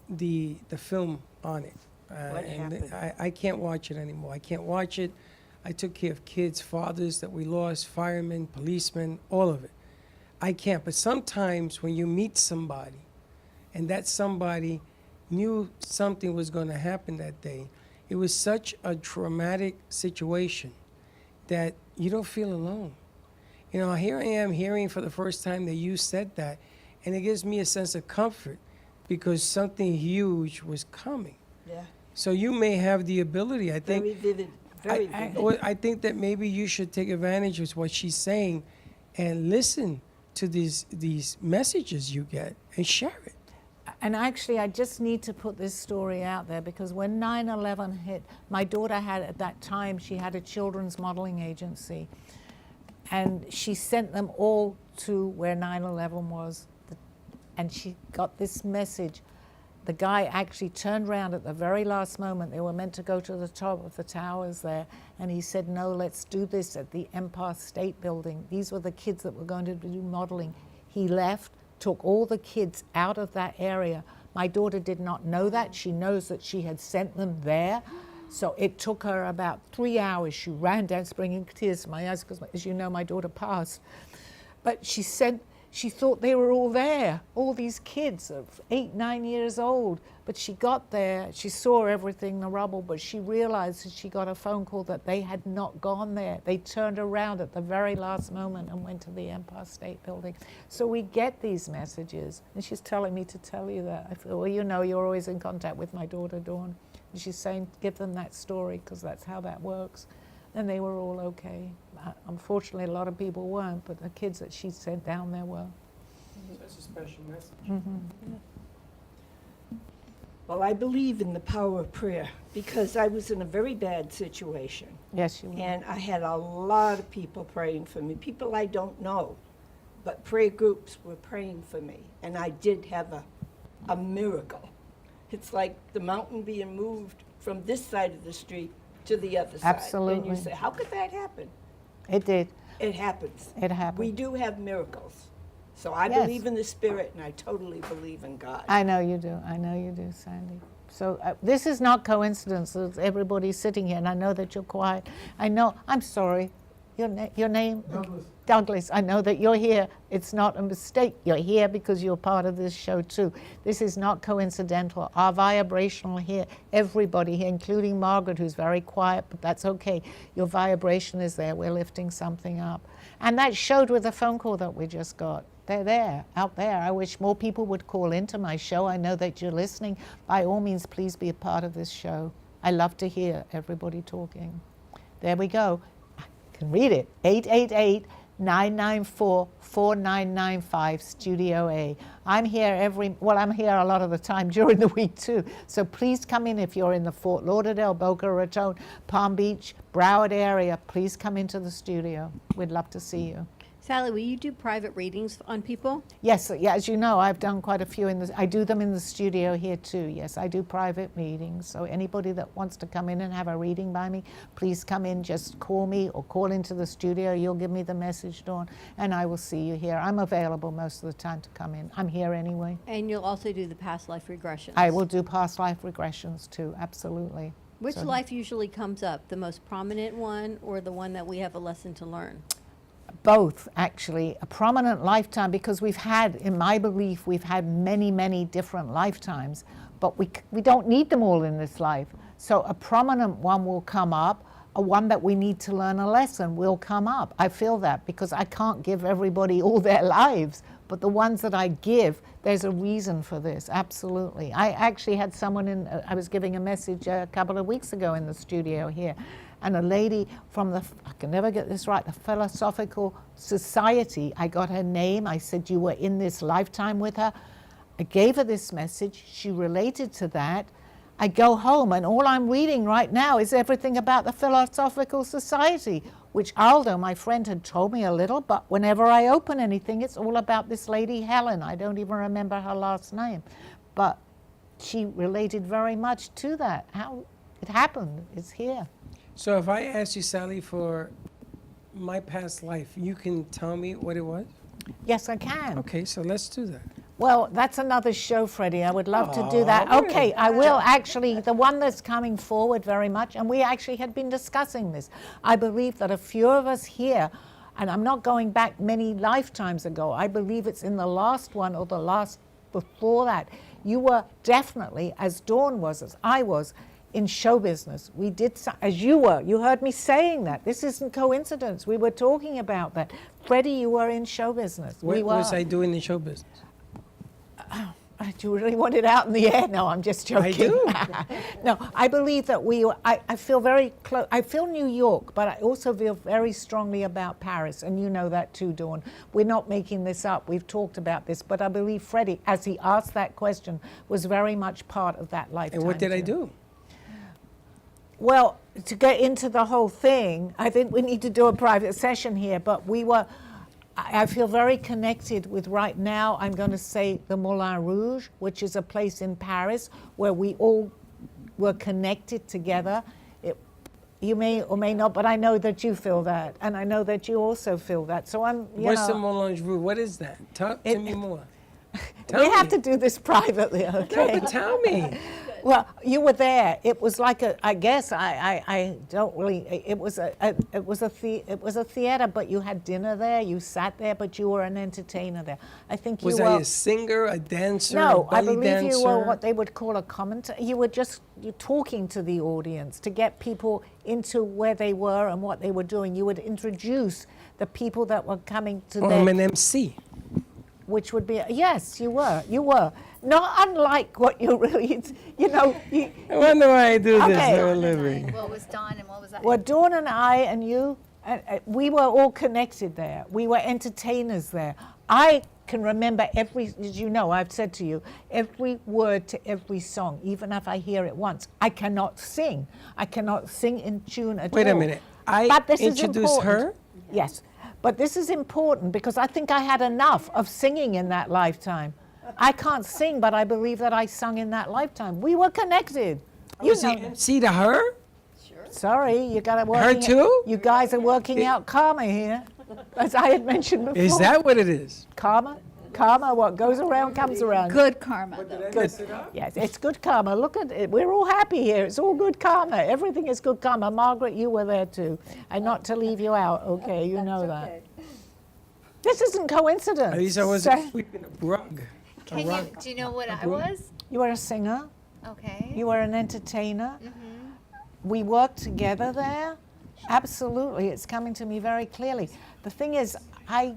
the film on it. What happened? I can't watch it anymore. I can't watch it. I took care of kids, fathers that we lost, firemen, policemen, all of it. I can't. But sometimes when you meet somebody and that somebody knew something was going to happen that day, it was such a traumatic situation that you don't feel alone. You know, here I am hearing for the first time that you said that, and it gives me a sense of comfort because something huge was coming. Yeah, So you may have the ability, I think. very vivid, very vivid. Well, I think that maybe you should take advantage of what she's saying and listen to these messages you get and share it. And actually, I just need to put this story out there because when 9/11 hit, my daughter had, at that time, she had a children's modeling agency. And she sent them all to where 9/11 was. And she got this message. The guy actually turned around at the very last moment. They were meant to go to the top of the towers there. And he said, no, let's do this at the Empire State Building. These were the kids that were going to do modeling. He left, took all the kids out of that area. My daughter did not know that. She knows that she had sent them there. So it took her about 3 hours. She ran down, bringing tears to my eyes, because as you know, my daughter passed. But she said, she thought they were all there, all these kids of 8, 9 years old. But she got there, she saw everything, the rubble, but she realized that she got a phone call that they had not gone there. They turned around at the very last moment and went to the Empire State Building. So we get these messages, and she's telling me to tell you that. I feel, well, you know, you're always in contact with my daughter, Dawn. And she's saying, give them that story, because that's how that works. And they were all okay. Unfortunately, a lot of people weren't, but the kids that she sent down there were. That's a special message. Well, I believe in the power of prayer because I was in a very bad situation. Yes, you were. And I had a lot of people praying for me, people I don't know, but prayer groups were praying for me. And I did have a miracle. It's like the mountain being moved from this side of the street to the other side. Absolutely. And you say, how could that happen? It did. It happens. It happened. We do have miracles. So I Yes. believe in the spirit, and I totally believe in God. I know you do. I know you do, Sandy. So this is not coincidence that everybody's sitting here, and I know that you're quiet. I know. I'm sorry. Your name? Douglas. Douglas. I know that you're here. It's not a mistake. You're here because you're part of this show too. This is not coincidental. Our vibrational here, everybody here, including Margaret, who's very quiet, but that's okay. Your vibration is there. We're lifting something up. And that showed with the phone call that we just got. They're there, out there. I wish more people would call into my show. I know that you're listening. By all means, please be a part of this show. I love to hear everybody talking. There we go. I can read it. 888-994-4995, Studio A. I'm here I'm here a lot of the time during the week too. So please come in if you're in the Fort Lauderdale, Boca Raton, Palm Beach, Broward area. Please come into the studio. We'd love to see you. Sally, will you do private readings on people? Yes, yeah, as you know, I've done quite a few I do them in the studio here too. Yes, I do private readings. So anybody that wants to come in and have a reading by me, please come in, just call me or call into the studio. You'll give me the message, Dawn, and I will see you here. I'm available most of the time to come in. I'm here anyway. And you'll also do the past life regressions. I will do past life regressions too, absolutely. Which So- life usually comes up? The most prominent one or the one that we have a lesson to learn? Both, actually. A prominent lifetime, because we've had, in my belief, we've had many, many different lifetimes, but we don't need them all in this life. So a prominent one will come up, a one that we need to learn a lesson will come up. I feel that because I can't give everybody all their lives, but the ones that I give, there's a reason for this, absolutely. I actually had someone I was giving a message a couple of weeks ago in the studio here, and a lady from I can never get this right, the Philosophical Society, I got her name, I said you were in this lifetime with her. I gave her this message, she related to that. I go home and all I'm reading right now is everything about the Philosophical Society, which Aldo, my friend, had told me a little, but whenever I open anything, it's all about this lady Helen. I don't even remember her last name, but she related very much to that. How it happened, it's here. So if I ask you, Sally, for my past life, you can tell me what it was? Yes, I can. Okay, so let's do that. Well, that's another show, Freddie. I would love to do Aw, that. really? Okay, I will actually, the one that's coming forward very much, and we actually had been discussing this. I believe that a few of us here, and I'm not going back many lifetimes ago, I believe it's in the last one or the last before that, you were definitely, as Dawn was, as I was, in show business. We did, as you were, you heard me saying that. This isn't coincidence. We were talking about that. Freddie, you were in show business. What We were. was I doing in show business? Do you really want it out in the air? No, I'm just joking. I do. No, I believe that I feel very close. I feel New York, but I also feel very strongly about Paris, and you know that too, Dawn. We're not making this up. We've talked about this, but I believe Freddie, as he asked that question, was very much part of that lifetime. And what did I too. do? Well, to get into the whole thing, I think we need to do a private session here, but I feel very connected with right now, I'm going to say the Moulin Rouge, which is a place in Paris where we all were connected together. You may or may not, but I know that you feel that, and I know that you also feel that. So What's the Moulin Rouge? What is that? Talk to me more. We have to do this privately, okay? No, but tell me. Well, you were there. It was like I guess I don't really. It was a theater, but you had dinner there. You sat there, but you were an entertainer there. I think you Was were. I a singer, a dancer, No, a I belly believe dancer? you were what they would call a commentator. You're talking to the audience to get people into where they were and what they were doing. You would introduce the people that were coming to Oh, their. I'm an MC. Which would be, yes, you were. Not unlike what you really, I wonder why I do this Okay. for a living. What was Dawn and what was I? Well, Dawn and I and you, we were all connected there. We were entertainers there. I can remember as you know, I've said to you, every word to every song, even if I hear it once. I cannot sing. I cannot sing in tune at all. Wait a minute. I But this is introduced important. her? Yes. But this is important because I think I had enough of singing in that lifetime. I can't sing, but I believe that I sung in that lifetime. We were connected. You Was know he that. MC to her? Sorry, you got to work. Her too? You guys are working out karma here. as I had mentioned before. Is that what it is? Karma? Karma, what goes around comes around. Good karma, though. Good. Yes, it's good karma. Look at it. We're all happy here. It's all good karma. Everything is good karma. Margaret, you were there too. And not to leave you out, okay? You know that. This isn't coincidence. At least I wasn't sweeping a rug. Do you know what I was? You were a singer. Okay. You were an entertainer. We worked together there. Absolutely. It's coming to me very clearly. The thing is, I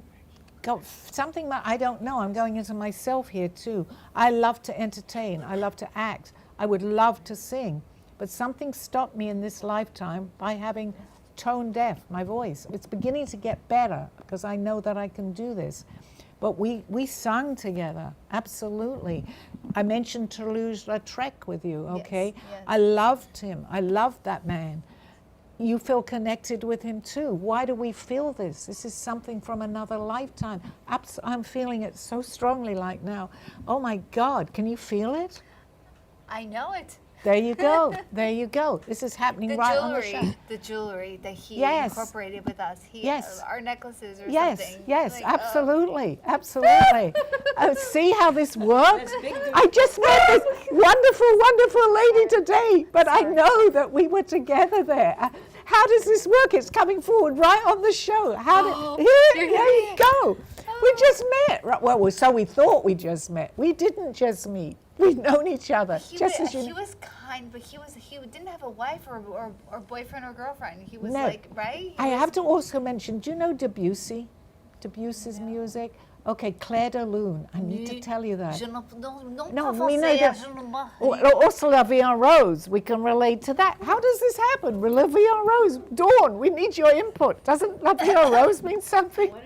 got something that I don't know. I'm going into myself here too. I love to entertain. I love to act. I would love to sing. But something stopped me in this lifetime by having tone deaf, my voice. It's beginning to get better because I know that I can do this. But we sung together, absolutely. I mentioned Toulouse-Lautrec with you, okay? Yes. I loved him. I loved that man. You feel connected with him too. Why do we feel this? This is something from another lifetime. I'm feeling it so strongly like now. Oh my God, can you feel it? I know it. There you go. There you go. This is happening right on the show. The jewelry that he Yes. incorporated with us. Yes. Our necklaces or Yes, something. yes, Like, absolutely, absolutely. See how this works? I just met this wonderful, wonderful lady today, but I know that we were together there. How does this work? It's coming forward right on the show. There you go. We just met. Right, well, so we thought we just met. We didn't just meet. We've known each other. He was was kind, but he didn't have a wife or boyfriend or girlfriend. He was No. like, right? I have to also mention, do you know Debussy? Debussy's music? Okay, Claire de Lune. I need to tell you that. No, we know that. Also La Vie en Rose. We can relate to that. How does this happen? La Vie en Rose. Dawn, we need your input. Doesn't La Vie en Rose mean something? 100%,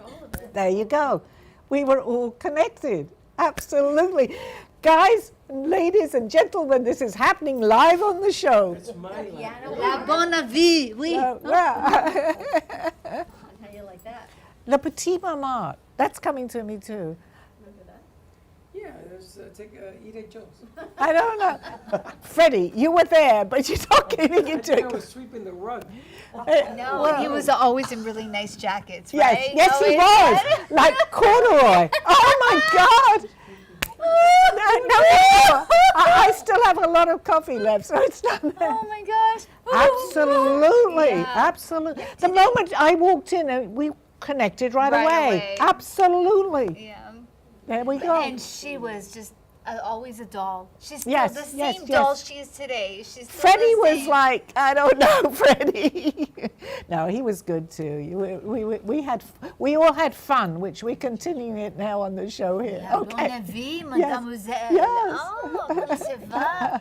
all of it. There you go. We were all connected. Absolutely. Guys, ladies and gentlemen, this is happening live on the show. It's my life. La bonne vie, oui. Well, How you like that? Le Petit Maman. That's coming to me too. Remember that? Yeah, there's eat at Joe's. I don't know. Freddie, you were there, but you're not getting I into think I it. was sweeping the rug. No, Well, he was always in really nice jackets, Yes, right? yes, he Always. was. Like corduroy. Oh my God. No. I still have a lot of coffee left, so it's not there. Oh my gosh. Absolutely, Yeah. absolutely. The moment I walked in, we connected right away. Absolutely. Yeah. There we go. And she was just always a doll. She's still Yes, the same yes, doll yes. she is today. She's still Freddie the was same. like, I don't know, Freddie. No, he was good too. We all had fun, which we're continuing it now on the show here. La Okay. bonne vie, Yes. mademoiselle. Yes. Oh, comment ça va?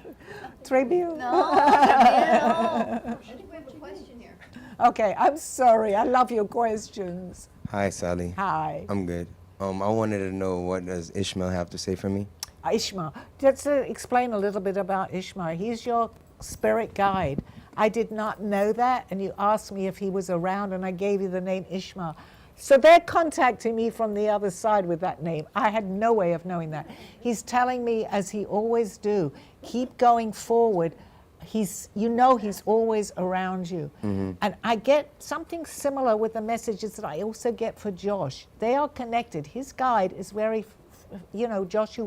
Très bien. No, très bien. I think we have a question here. Okay, I'm sorry. I love your questions. Hi, Sally. Hi. I'm good. I wanted to know, what does Ishmael have to say for me? Ishmael. Let's explain a little bit about Ishmael. He's your spirit guide. I did not know that, and you asked me if he was around, and I gave you the name Ishmael. So they're contacting me from the other side with that name. I had no way of knowing that. He's telling me, as he always do, keep going forward. He's always around you. And I get something similar with the messages that I also get for Josh. They are connected. His guide is very, Josh,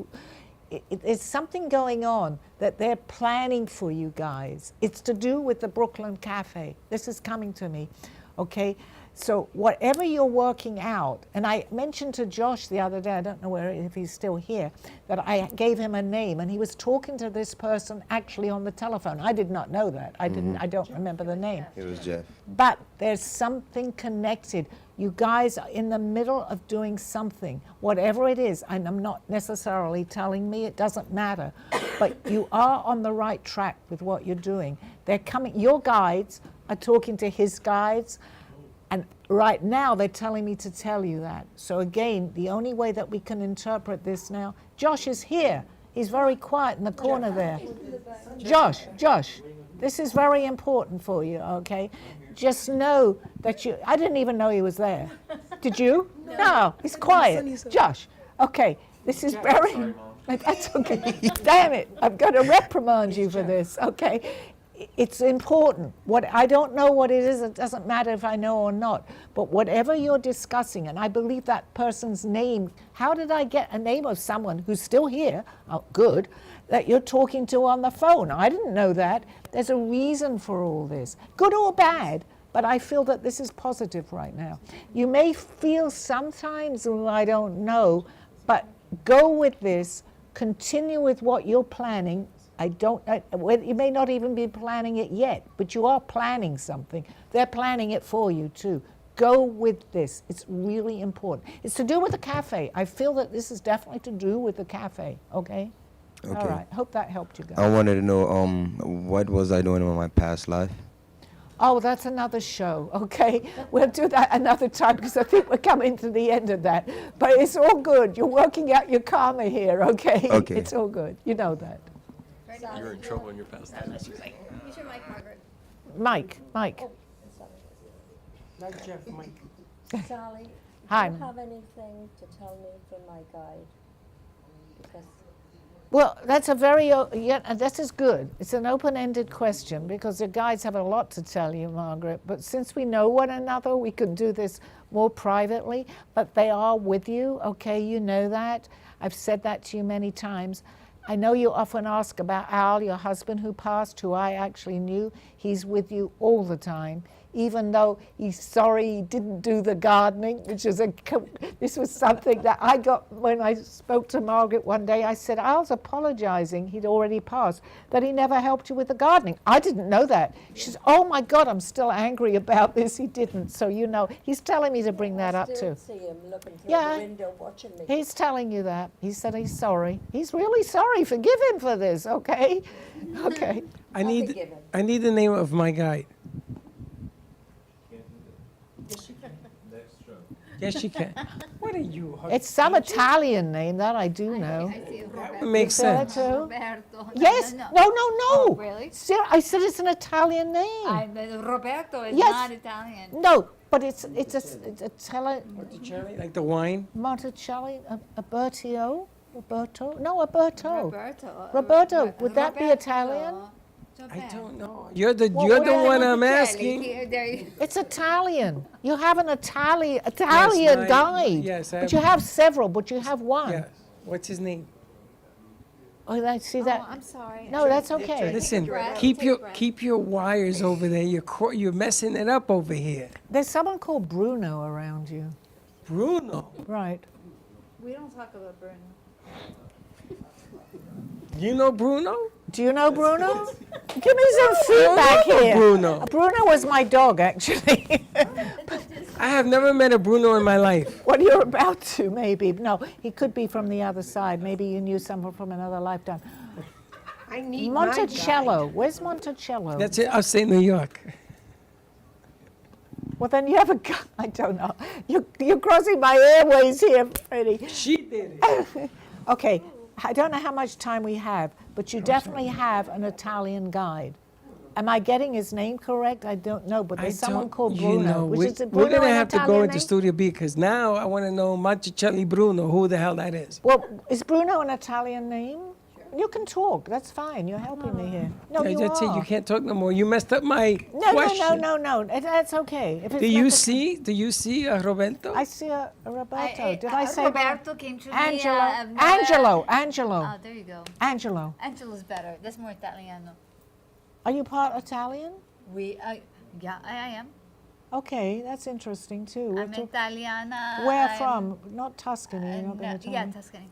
it's something going on that they're planning for you guys. It's to do with the Brooklyn Cafe. This is coming to me, okay? So whatever you're working out, and I mentioned to Josh the other day, I don't know if he's still here, that I gave him a name, and he was talking to this person actually on the telephone. I did not know that. I don't remember the name. It was Jeff. But there's something connected. You guys are in the middle of doing something, whatever it is, and I'm not necessarily telling me, it doesn't matter, but you are on the right track with what you're doing. They're coming, your guides are talking to his guides, and right now they're telling me to tell you that. So again, the only way that we can interpret this now, Josh is here. He's very quiet in the corner there. Josh, this is very important for you, okay? Just know that I didn't even know he was there. Did you? No, he's quiet. Josh, okay, this is very, that's okay. Damn it, I'm going to reprimand you for this, okay? it's important. What I don't know what it is, it doesn't matter if I know or not. But whatever you're discussing, and I believe that person's name, how did I get a name of someone who's still here, oh, good, that you're talking to on the phone? I didn't know that. There's a reason for all this, good or bad, but I feel that this is positive right now. You may feel sometimes, well, I don't know, but go with this, continue with what you're planning. You may not even be planning it yet, but you are planning something. They're planning it for you too. Go with this. It's really important. It's to do with the cafe. I feel that this is definitely to do with the cafe, okay? Okay. All right, hope that helped you guys. I wanted to know what was I doing in my past life? Oh, that's another show, okay? We'll do that another time because I think we're coming to the end of that. But it's all good. You're working out your karma here, okay? Okay. It's all good. You know that. You're in trouble in your past life. Use your mic, Margaret. Mike. Not Jeff, Mike. Sally, Hi. do you have anything to tell me from my guide? Because Well, that's this is good. It's an open-ended question because the guides have a lot to tell you, Margaret. But since we know one another, we can do this more privately. But they are with you, okay? You know that. I've said that to you many times. I know you often ask about Al, your husband who passed, who I actually knew. He's with you all the time, even though he's sorry he didn't do the gardening, which is this was something that I got when I spoke to Margaret one day. I said, Al's apologizing, he'd already passed, that he never helped you with the gardening. I didn't know that. She says, oh my God, I'm still angry about this. He didn't. So you know, he's telling me to bring that up still too. see him looking through Yeah. the window watching me. He's telling you that. He said he's sorry. He's really sorry. Forgive him for this, okay? Okay. I need the name of my guide. Yes, you can. What are you? It's some Italian name, that I do know. I see Roberto. Makes You said it sense. too? Roberto. Yes. No. No. Oh, really? I said it's an Italian name. Roberto is Yes. not Italian. No, but it's Italian. Monticelli, like the wine. Monticelli, Roberto? No, Alberto. Roberto. Roberto, would that be Roberto. Italian? I don't know. You're the what one I'm Monticelli, asking. there you- It's Italian. You have an Italian my- guide. yes, I But have- you have several, but you have one. Yes. What's his name? Oh, I see that. Oh, I'm sorry. No, that's okay. Listen, breath. keep Take your a breath. keep your wires over there. You're messing it up over here. There's someone called Bruno around you. Bruno. Right. We don't talk about Bruno. You know Bruno? Do you know Bruno? Give me some feedback here. Bruno. Bruno was my dog, actually. I have never met a Bruno in my life. What you're about to, maybe. No, he could be from the other side. Maybe you knew someone from another lifetime. I need Monticello. Where's Monticello? That's it. I'll say New York. Well, then you have a guy. I don't know. You're crossing my airways here, Freddie. She did it. Okay, I don't know how much time we have, but you definitely have an Italian guide. Am I getting his name correct? I don't know, but there's someone called Bruno. we're going to have to go into Studio B because now I want to know Monticelli Bruno, who the hell that is. Well, is Bruno an Italian name? You can talk. That's fine. You're helping me here. No, you That's are. it. You can't talk no more. You messed up my No, question. no. That's okay. If it's Do not you the- see Roberto? I see a Roberto. Did I say Roberto came to me. Angelo? Oh, there you go. Angelo. Angelo's better. That's more Italiano. Are you part Italian? Yeah, I am. Okay, that's interesting too. I'm Italiana. Where I'm- from? Not Tuscany. You're not yeah, Italian. Tuscany.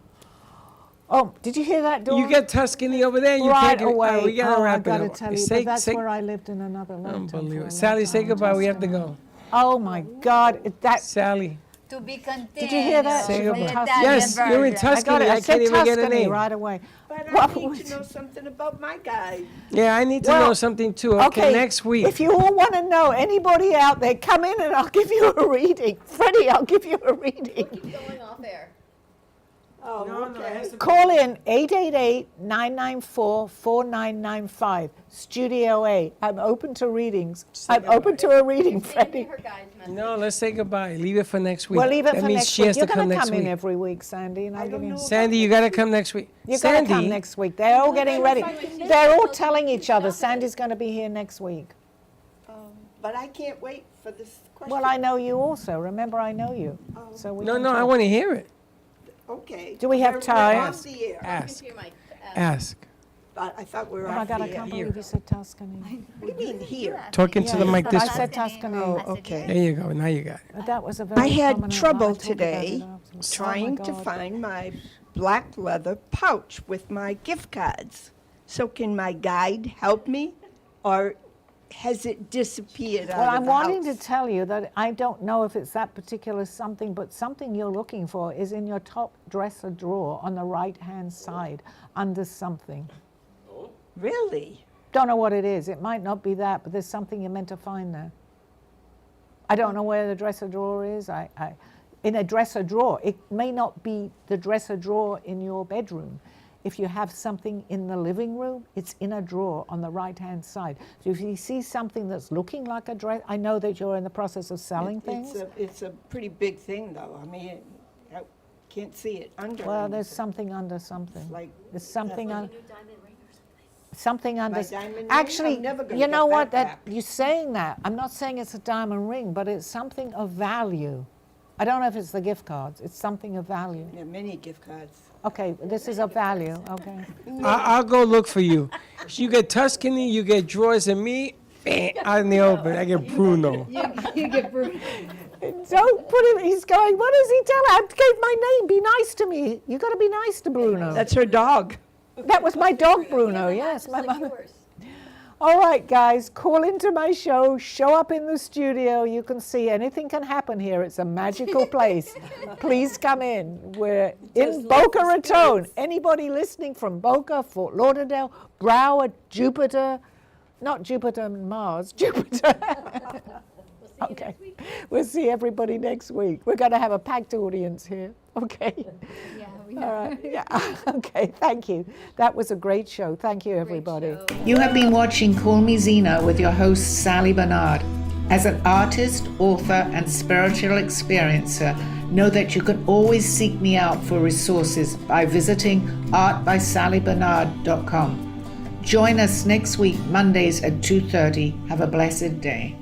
Oh, did you hear that, Dawn? You get Tuscany over there. You right can't get, away. we gotta I wrap gotta it up. tell you, Say- but that's say- where I lived in another lifetime. for a Unbelievable. long Sally, say time. goodbye. We have to go. Oh my God, that. Sally. To be continued. Did you hear that? Say She's from goodbye. Tuscany. Yes, you're in I Tuscany. got it. I I said can't even get a Tuscany name. right away. But What I need was- to know something about my guy. Yeah, I need to Well, know something too. Okay, next week. If you all want to know, anybody out there, come in and I'll give you a reading. Freddie, I'll give you a reading. Keep going off air. Oh, No, it okay. has to be- Call in 888-994-4995. Studio A. I'm open to readings. I'm open to a reading, Send Freddie. her guys message. No, let's say goodbye. Leave it for next week. We'll leave it that for means next she week. has You're to come going to next come in week. every week, Sandy, and I'm giving you. Sandy, you got to come next week. You're going to Sandy, come next week. They're all getting ready. They're all telling each other Sandy's going to be here next week. But I can't wait for this question. Well, I know you also. Remember, I know you. So we No, can I talk. want to hear it. Okay. Do we have We're time? off the air. Ask. Your mic. Ask. But I thought we were Oh my off God, the I air. can't believe you said Tuscany. What do you mean here? Talking to the mic I this way. said Tuscany. Oh, okay. There you go. Now you got it. That was a very I had prominent trouble line. Talk about today it afterwards. trying Oh my to God. find my black leather pouch with my gift cards. So can my guide help me, or has it disappeared Well, out I'm of the wanting to house? tell you that I don't know if it's that particular something, but something you're looking for is in your top dresser drawer on the right-hand side under something. Really? Don't know what it is. It might not be that, but there's something you're meant to find there. I don't know where the dresser drawer is. In a dresser drawer, it may not be the dresser drawer in your bedroom. If you have something in the living room, it's in a drawer on the right-hand side. So if you see something that's looking like a dress, I know that you're in the process of selling things. It's a pretty big thing, though. I mean, I can't see it under. Well, anything. there's something under something. It's like There's something on. New diamond ring or something. Something under. My diamond ring? Actually, I'm never gonna you get know what? that That back. you're saying that. I'm not saying it's a diamond ring, but it's something of value. I don't know if it's the gift cards. It's something of value. There are many gift cards. Okay, this is of value. Okay. I'll go look for you. You get Tuscany, you get drawers, and me, out in the open. I get Bruno. You get Bruno. Don't put him. He's going. What does he tell? I gave my name. Be nice to me. You got to be nice to Bruno. That's her dog. That was my dog, Bruno. Yes, my mother. All right, guys, call into my show. Show up in the studio. You can see anything can happen here. It's a magical place. Please come in. We're in Boca Raton. Anybody listening from Boca, Fort Lauderdale, Broward, Jupiter, not Jupiter and Mars, Jupiter. Okay. We'll see everybody next week. We're going to have a packed audience here. Okay. Yeah, we All right. Yeah. Okay. Thank you. That was a great show. Thank you, everybody. show. You have been watching Call Me Zena with your host, Sally Bernard. As an artist, author, and spiritual experiencer, know that you can always seek me out for resources by visiting artbysallybernard.com. Join us next week, Mondays at 2:30. Have a blessed day.